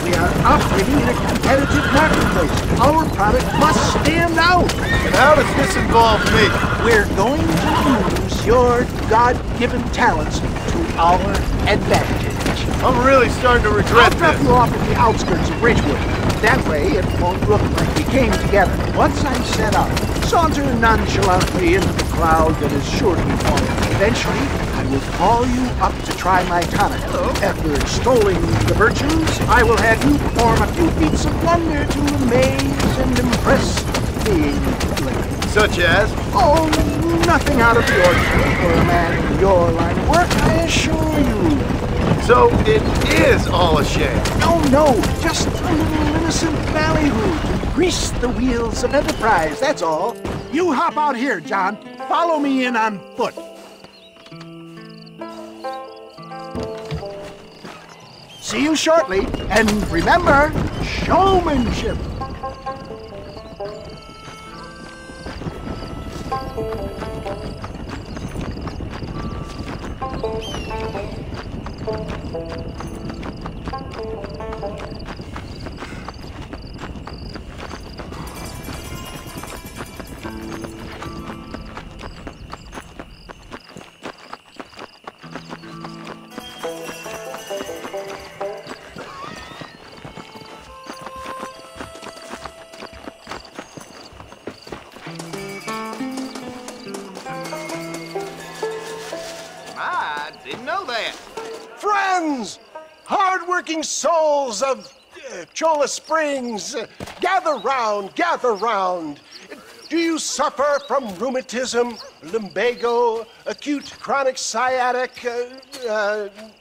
We are operating in a competitive marketplace. Our product must stand out. And how does this involve me? We're going to use your God-given talents to our advantage. I'm really starting to regret I'll drop you off at the outskirts of Ridgewood. That way, it won't look like we came together. Once I'm set up, saunter nonchalantly into the cloud that is sure to be forming. Eventually, I will call you up to try my tonic. After extolling the virtues, I will have you perform a few feats of wonder to amaze and impress the lady. Such as? Oh, nothing out of the ordinary for a man in your line of work, I assure you. So it is all a shame? No, just a little innocent ballyhoo to grease the wheels of enterprise, that's all. You hop out here, John. Follow me in on foot. See you shortly, and remember, showmanship. Didn't know that. Friends, hard-working souls of Cholla Springs, gather round, gather round. Do you suffer from rheumatism, lumbago, acute chronic sciatic,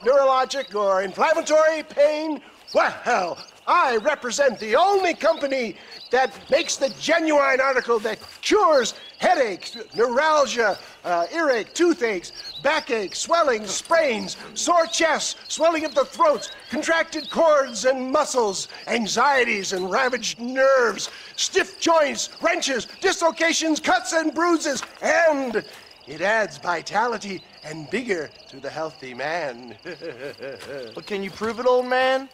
neurologic, or inflammatory pain? Well, I represent the only company that makes the genuine article that cures headaches, neuralgia, earache, toothaches, backache, swelling, sprains, sore chests, swelling of the throats, contracted cords and muscles, anxieties and ravaged nerves, stiff joints, wrenches, dislocations, cuts and bruises, and it adds vitality and vigor to the healthy man. But can you prove it, old man?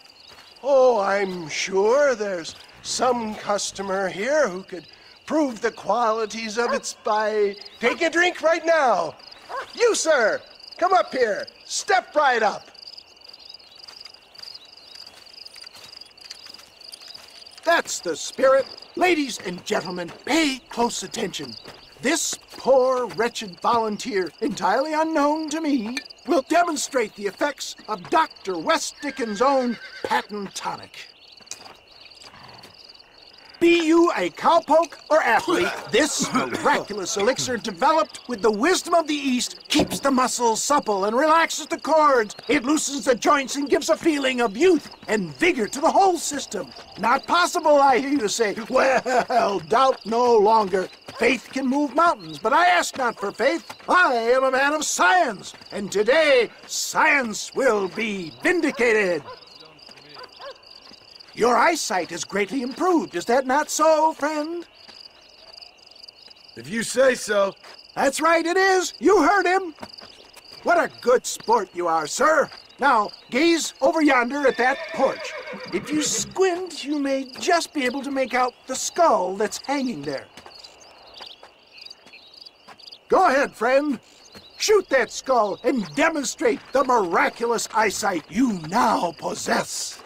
Oh, I'm sure there's some customer here who could prove the qualities of it by taking a drink right now. You, sir, come up here. Step right up. That's the spirit. Ladies and gentlemen, pay close attention. This poor, wretched volunteer, entirely unknown to me, will demonstrate the effects of Dr. West Dickens' own patent tonic. Be you a cowpoke or athlete, this miraculous elixir developed with the wisdom of the East keeps the muscles supple and relaxes the cords. It loosens the joints and gives a feeling of youth and vigor to the whole system. Not possible, I hear you say. Well, doubt no longer. Faith can move mountains, but I ask not for faith. I am a man of science, and today science will be vindicated. Your eyesight has greatly improved. Is that not so, friend? If you say so. That's right, it is. You heard him. What a good sport you are, sir. Now, gaze over yonder at that porch. If you squint, you may just be able to make out the skull that's hanging there. Go ahead, friend. Shoot that skull and demonstrate the miraculous eyesight you now possess.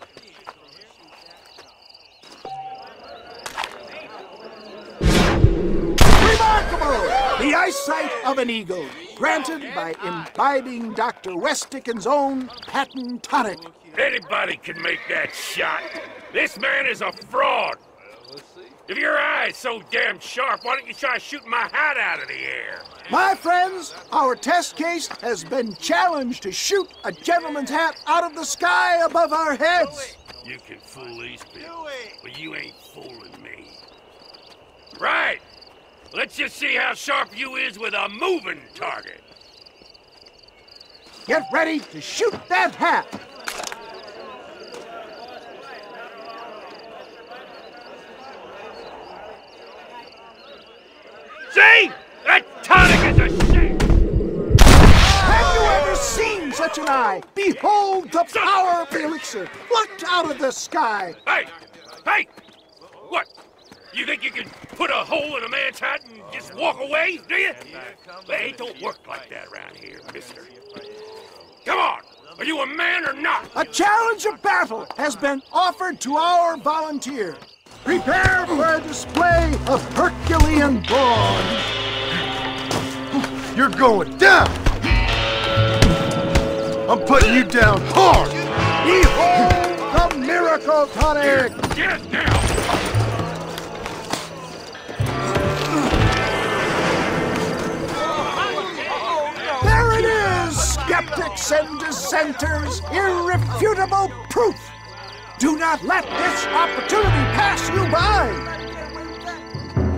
Remarkable! The eyesight of an eagle, granted by imbibing Dr. West Dickens' own patent tonic. Anybody can make that shot. This man is a fraud. If your eye's so damn sharp, why don't you try shooting my hat out of the air? My friends, our test case has been challenged to shoot a gentleman's hat out of the sky above our heads. You can fool these people, but you ain't fooling me. Right. Let's just see how sharp you is with a moving target. Get ready to shoot that hat. See? That tonic is a shame! Have you ever seen such an eye? Behold the power of the elixir, plucked out of the sky. Hey! Hey! What? You think you can put a hole in a man's hat and just walk away, do you? Hey, it don't work like that around here, mister. Come on! Are you a man or not? A challenge of battle has been offered to our volunteer. Prepare for a display of Herculean brawn. You're going down! I'm putting you down hard! Behold the miracle tonic! Get it now! There it is, skeptics and dissenters, irrefutable proof. Do not let this opportunity pass you by.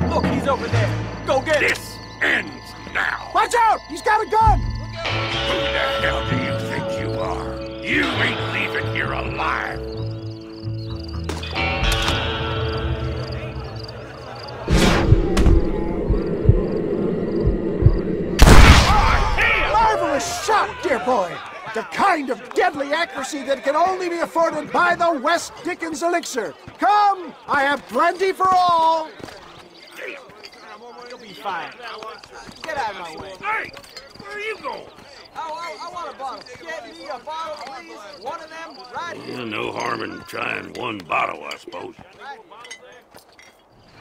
Look, he's over there. Go get him. This ends now. Watch out! He's got a gun! Who the hell do you think you are? You ain't leaving here alive. Marvelous shot, dear boy. The kind of deadly accuracy that can only be afforded by the West Dickens elixir. Come, I have plenty for all. You'll be fine. Get out of my way. Hey, where are you going? I want a bottle. Get me a bottle, please. One of them right here. No harm in trying one bottle, I suppose.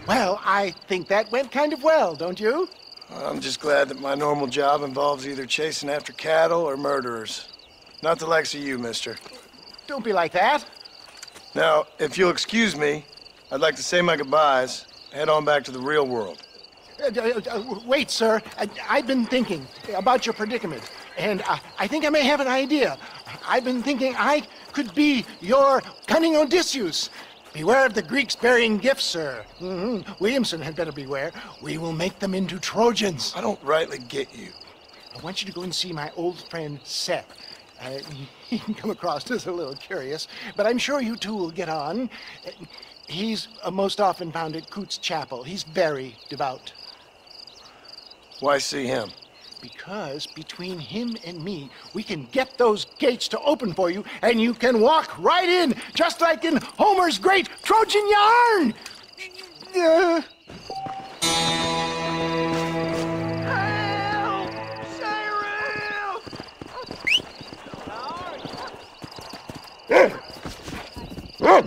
Well, I think that went kind of well, don't you? I'm just glad that my normal job involves either chasing after cattle or murderers. Not the likes of you, mister. Don't be like that. Now, if you'll excuse me, I'd like to say my goodbyes, head on back to the real world. Wait, sir. I've been thinking about your predicament, and I think I may have an idea. I've been thinking I could be your cunning Odysseus. Beware of the Greeks burying gifts, sir. Williamson had better beware. We will make them into Trojans. I don't rightly get you. I want you to go and see my old friend Seth. He can come across as a little curious, but I'm sure you two will get on. He's most often found at Coots Chapel. He's very devout. Why see him? Because between him and me, we can get those gates to open for you, and you can walk right in, just like in Homer's great Trojan yarn! Help!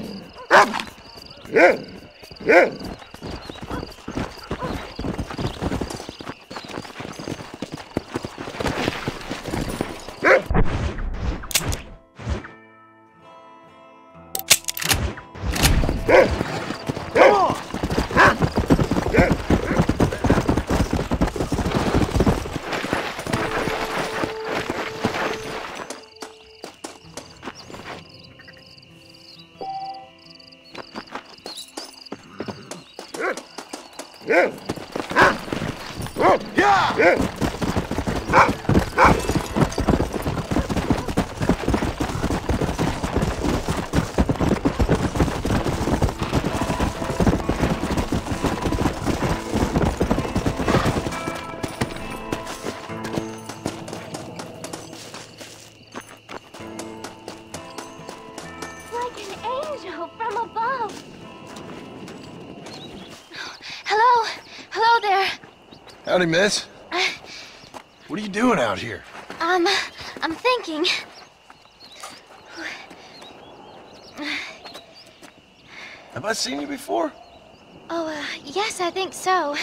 Howdy, miss. What are you doing out here? I'm thinking. Have I seen you before? Oh, yes, I think so.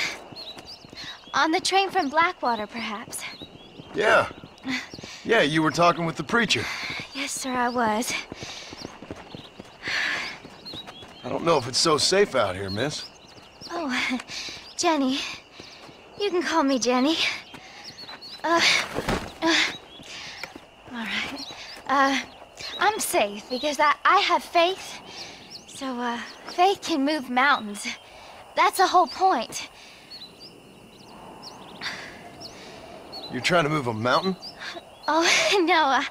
On the train from Blackwater, perhaps. Yeah. Yeah, you were talking with the preacher. Yes, sir, I was. I don't know if it's so safe out here, miss. Oh, Jenny. You can call me Jenny. All right. I'm safe because I have faith. So, faith can move mountains. That's the whole point. You're trying to move a mountain? Oh, no,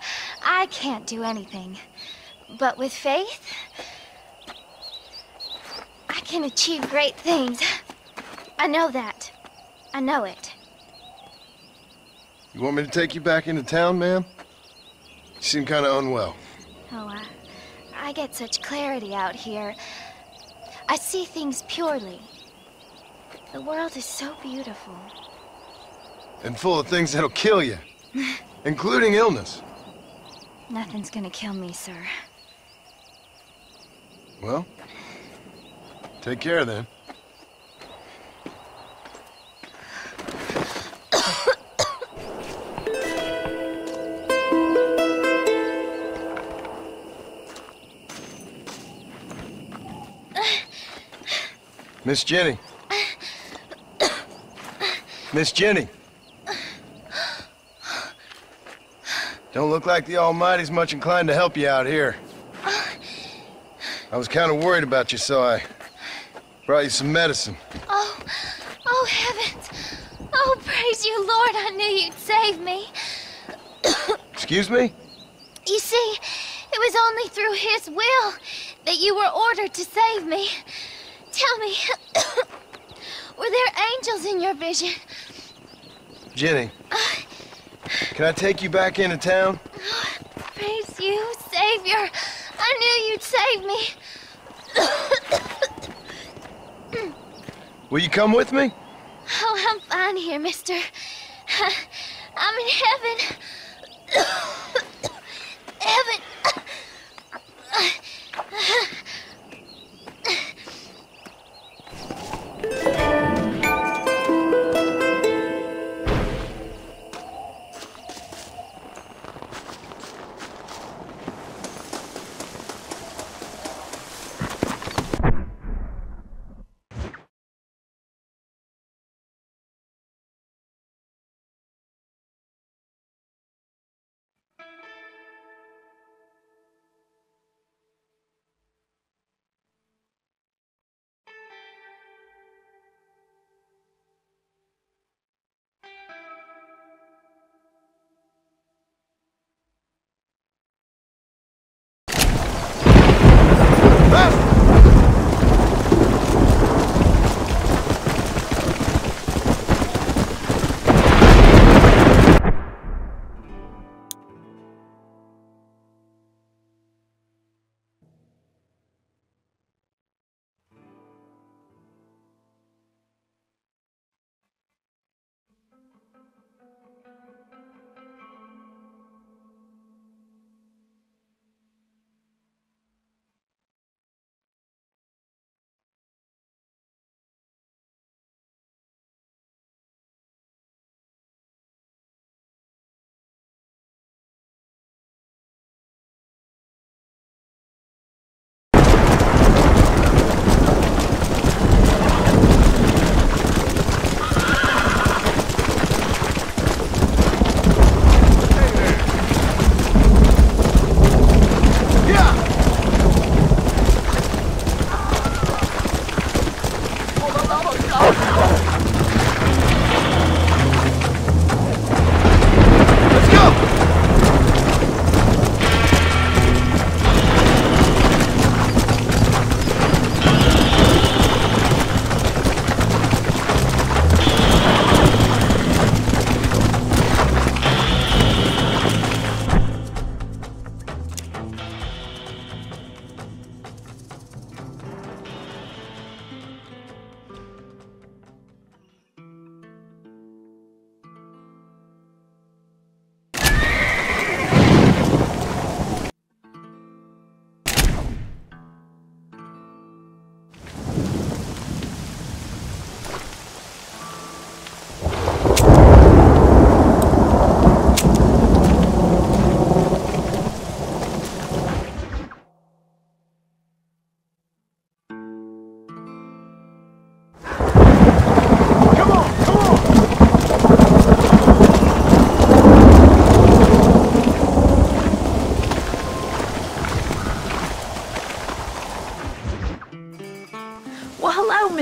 I can't do anything. But with faith, I can achieve great things. I know that. I know it. You want me to take you back into town, ma'am? You seem kind of unwell. Oh, I get such clarity out here. I see things purely. The world is so beautiful. And full of things that'll kill you. Including illness. Nothing's gonna kill me, sir. Well, take care then. Miss Jenny. Miss Jenny. Don't look like the Almighty's much inclined to help you out here. I was kind of worried about you, so I brought you some medicine. Oh, heavens. Oh, praise you, Lord. I knew you'd save me. Excuse me? You see, it was only through his will that you were ordered to save me. Tell me, were there angels in your vision? Jenny, can I take you back into town? Praise you, Savior. I knew you'd save me. Will you come with me? Oh, I'm fine here, mister. I'm in heaven. Heaven.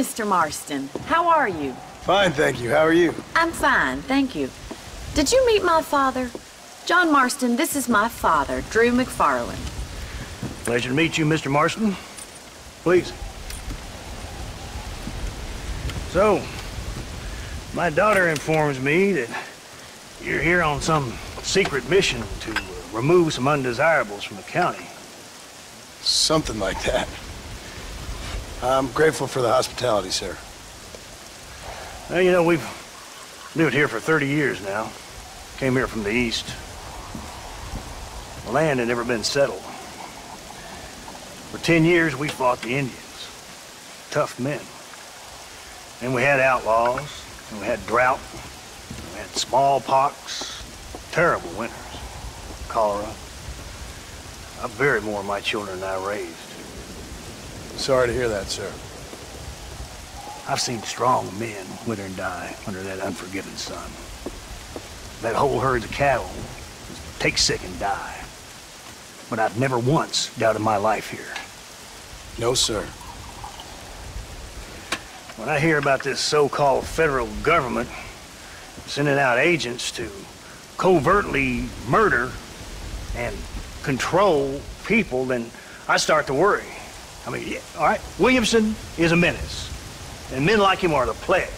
Mr. Marston. How are you? Fine, thank you. How are you? I'm fine, thank you. Did you meet my father? John Marston, this is my father, Drew McFarland. Pleasure to meet you, Mr. Marston. Please. So, my daughter informs me that you're here on some secret mission to remove some undesirables from the county. Something like that. I'm grateful for the hospitality, sir. Well, you know, we've lived here for 30 years now. Came here from the east. The land had never been settled. For 10 years, we fought the Indians. Tough men. And we had outlaws, and we had drought, and we had smallpox, terrible winters, cholera. I buried more of my children than I raised. Sorry to hear that, sir. I've seen strong men wither and die under that unforgiving sun. That whole herds of cattle take sick and die. But I've never once doubted my life here. No, sir. When I hear about this so-called federal government sending out agents to covertly murder and control people, then I start to worry. I mean, yeah, all right, Williamson is a menace, and men like him are the plague.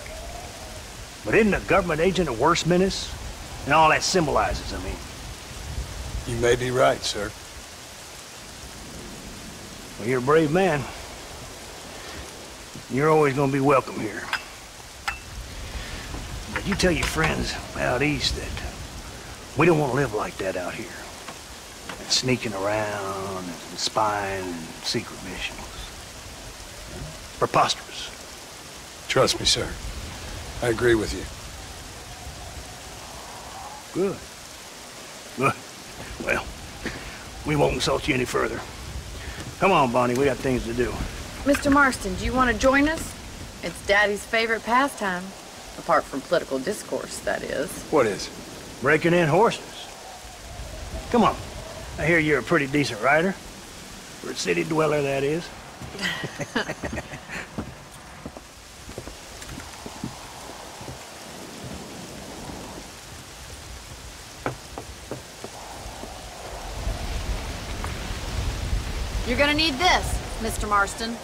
But isn't a government agent a worse menace? And all that symbolizes, I mean. You may be right, sir. Well, you're a brave man. You're always gonna be welcome here. But you tell your friends out east that we don't want to live like that out here. And sneaking around and spying and secret missions. Preposterous. Trust me, sir. I agree with you. Good. Good. Well, we won't insult you any further. Come on, Bonnie, we got things to do. Mr. Marston, do you want to join us? It's Daddy's favorite pastime. Apart from political discourse, that is. What is? Breaking in horses. Come on. I hear you're a pretty decent rider. For a city dweller, that is. You're gonna need this, Mr. Marston.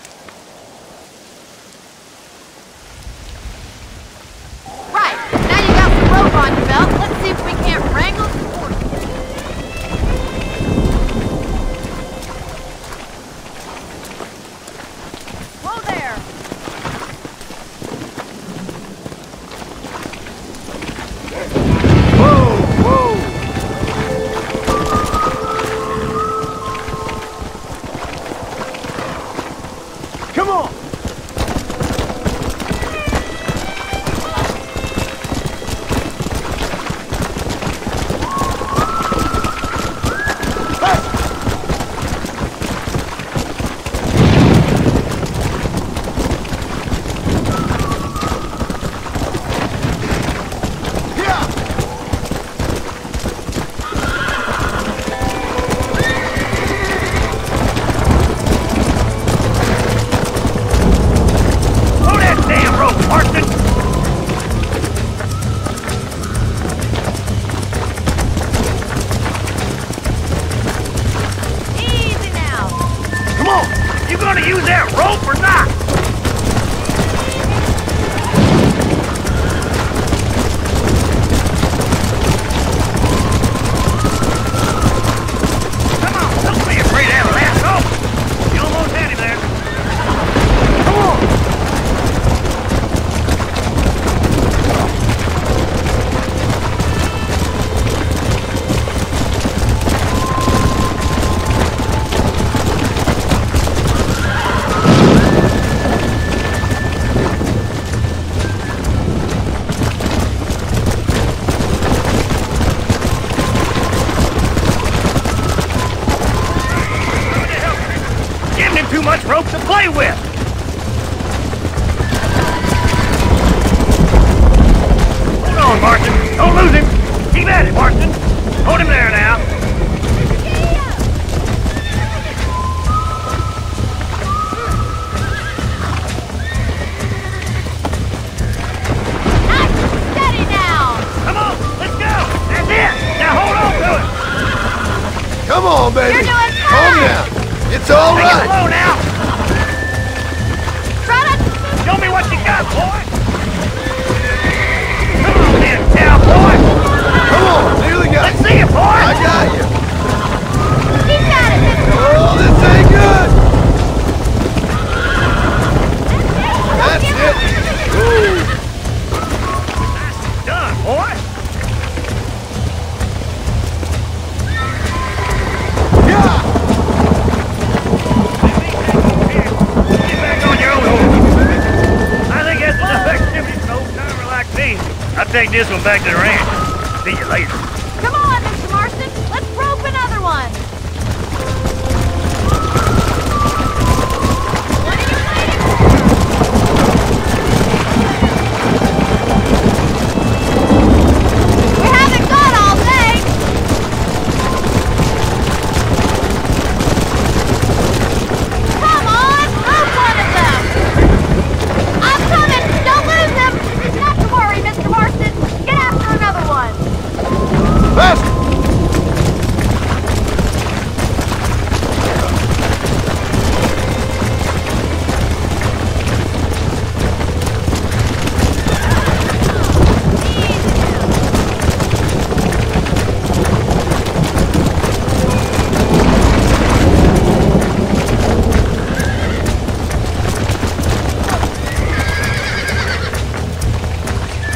Right, now you got some rope on your belt. Let's see if we can't wrangle some horses. Whoa there! Whoa, whoa! Come on! Too much rope to play with! Hold on, Marston. Don't lose him. Keep at it, Marston. Hold him there now. Come on, baby. You're doing fine. Calm down. It's all Take right. it slow now. Try not to... Show me what you got, boy. Come on then, cowboy. Come on, nearly got Let's see it, boy. I got you. Keep at it, Mr. Oh, this ain't good. That's it. Ooh. Done, boy. Yeah. Get back on your own horse. I think that's enough activity for an old-timer like me. I'll take this one back to the ranch. See you later. Come on, Mr. Marston. Let's rope another one. What are you waiting for? We haven't got all day. Come on, rope one of them. I'm coming. Don't lose him. Not to worry, Mr. Marston. Get after another one. Faster.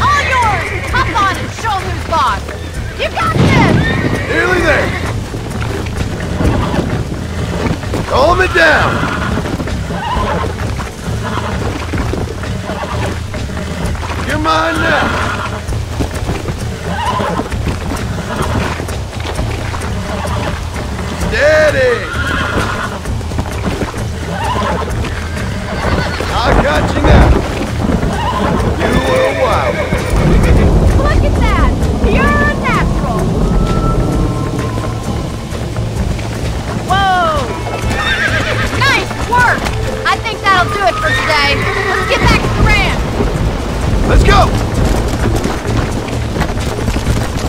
All yours! Hop on and show 'em who's boss! You got this! Nearly there. Calm it down. You're mine now. Steady. I got you now. You were wild. Look at that! Pure natural! Whoa! Nice work! I think that'll do it for today. Let's get back to the ranch! Let's go.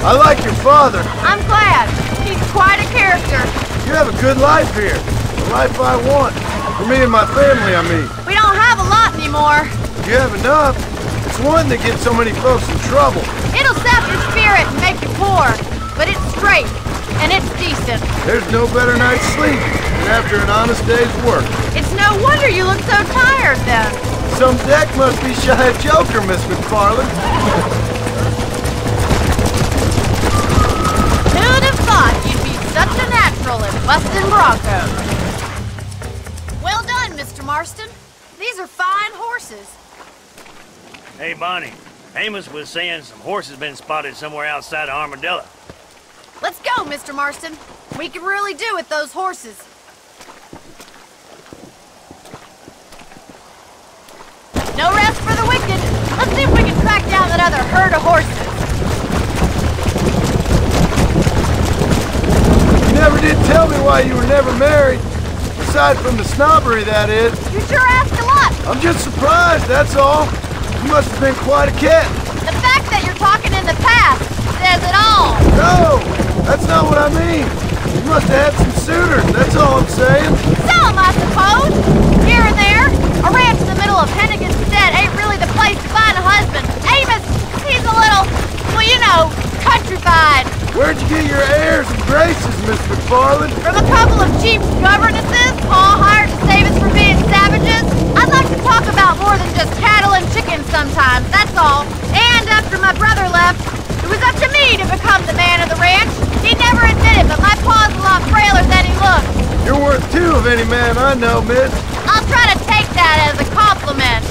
I like your father. I'm glad. He's quite a character. You have a good life here. The life I want. For me and my family, I mean. We don't have a lot anymore. You have enough. It's one that gets so many folks in trouble. It'll sap your spirit and make you poor. But it's straight. And it's decent. There's no better night's sleep than after an honest day's work. It's no wonder you look so tired then. Some deck must be shy of Joker, Miss McFarland. Who'd have thought you'd be such a natural at busting broncos? Well done, Mr. Marston. These are fine horses. Hey, Bonnie. Amos was saying some horses been spotted somewhere outside of Armadillo. Let's go, Mr. Marston. We can really do with those horses. No rest for the wicked. Let's see if we can track down that other herd of horses. You never did tell me why you were never married. Aside from the snobbery, that is. You sure asked a lot. I'm just surprised, that's all. You must have been quite a cat. The fact that you're talking in the past says it all. No, that's not what I mean. You must have had some suitors, that's all I'm saying. Some, I suppose. Here and there. A ranch in the middle of Hennigan's Stead ain't really the place to find a husband. Amos, he's a little, well, you know, countrified. Where'd you get your airs and graces, Miss McFarland? From a couple of cheap governesses Pa hired to save us from being savages. I'd like to talk about more than just cattle and chickens sometimes, that's all. And after my brother left, it was up to me to become the man of the ranch. He never admitted, but my pa's a lot frailer than he looks. You're worth two of any man I know, miss. I'll try to take that as a compliment.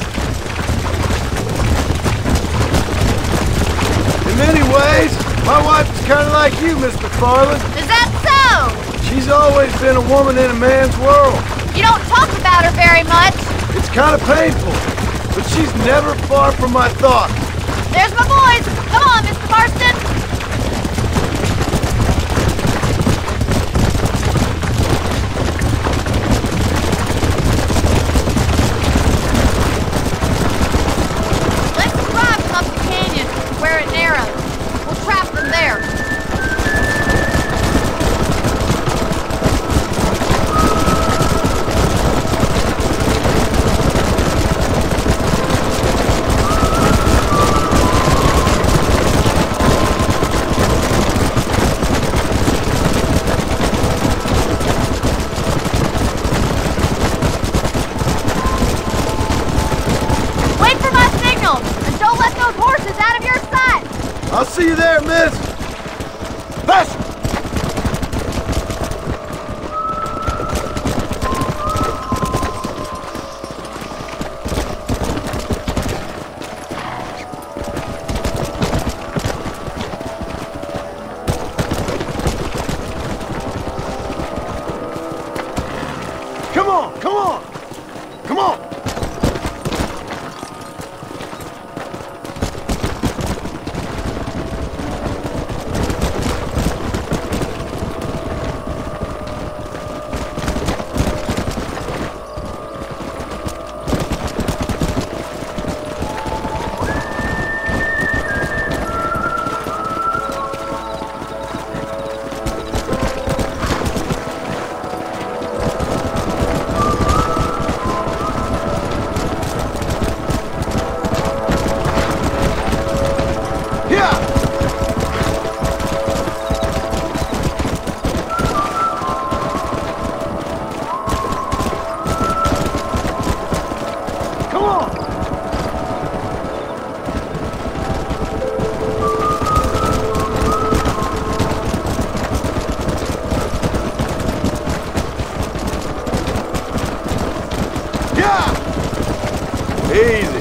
In many ways, my wife is kind of like you, Miss McFarland. Is that so? She's always been a woman in a man's world. You don't talk about her very much. It's kind of painful, but she's never far from my thoughts. There's my boys. Come on, Mr. Marston. Let's drive them up the canyon where it narrows. We'll trap them there. on, miss! Faster! Come on, come on! Come on! Easy.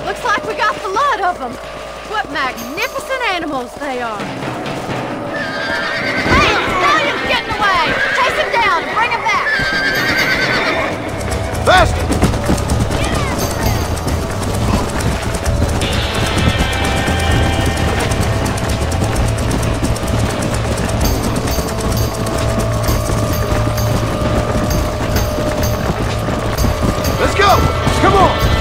Looks like we got the lot of them. What magnificent animals they are. Hey, Stallion's getting away! Chase him down and bring him back! Faster! Let's go! Come on!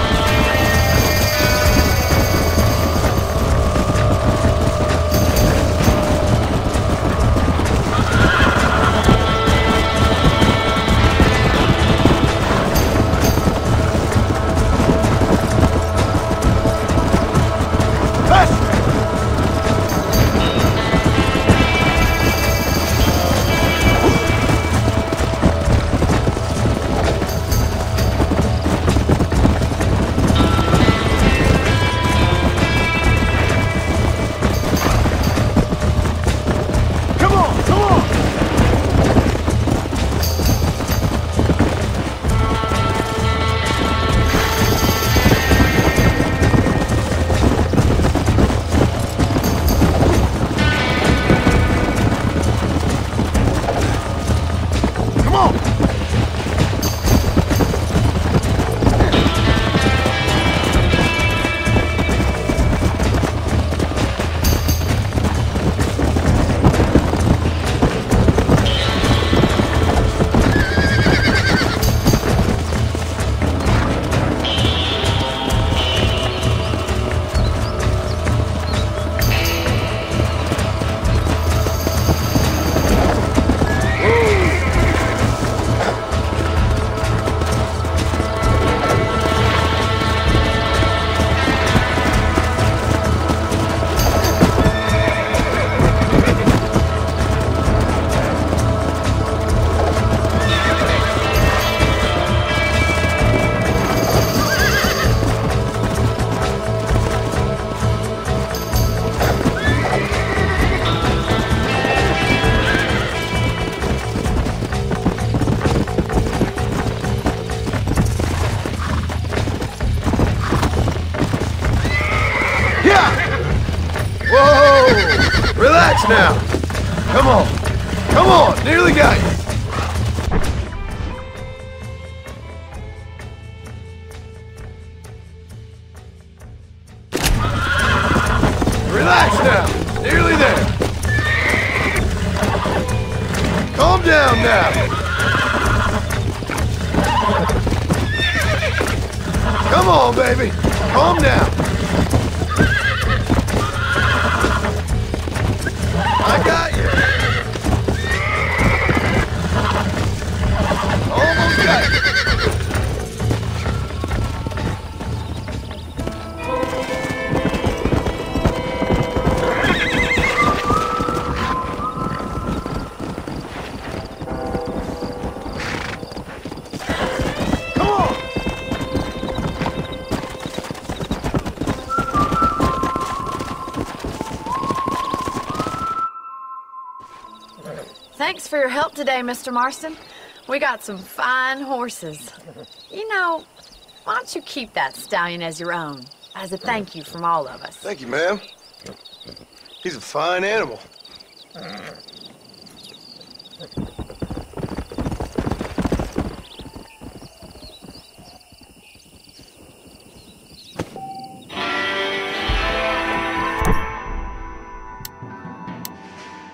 Relax now. Come on. Come on. Nearly got you. Relax now. Nearly there. Calm down now. Come on, baby. Calm down. I got you. for your help today, Mr. Marston. We got some fine horses. You know, why don't you keep that stallion as your own, as a thank you from all of us? Thank you, ma'am. He's a fine animal.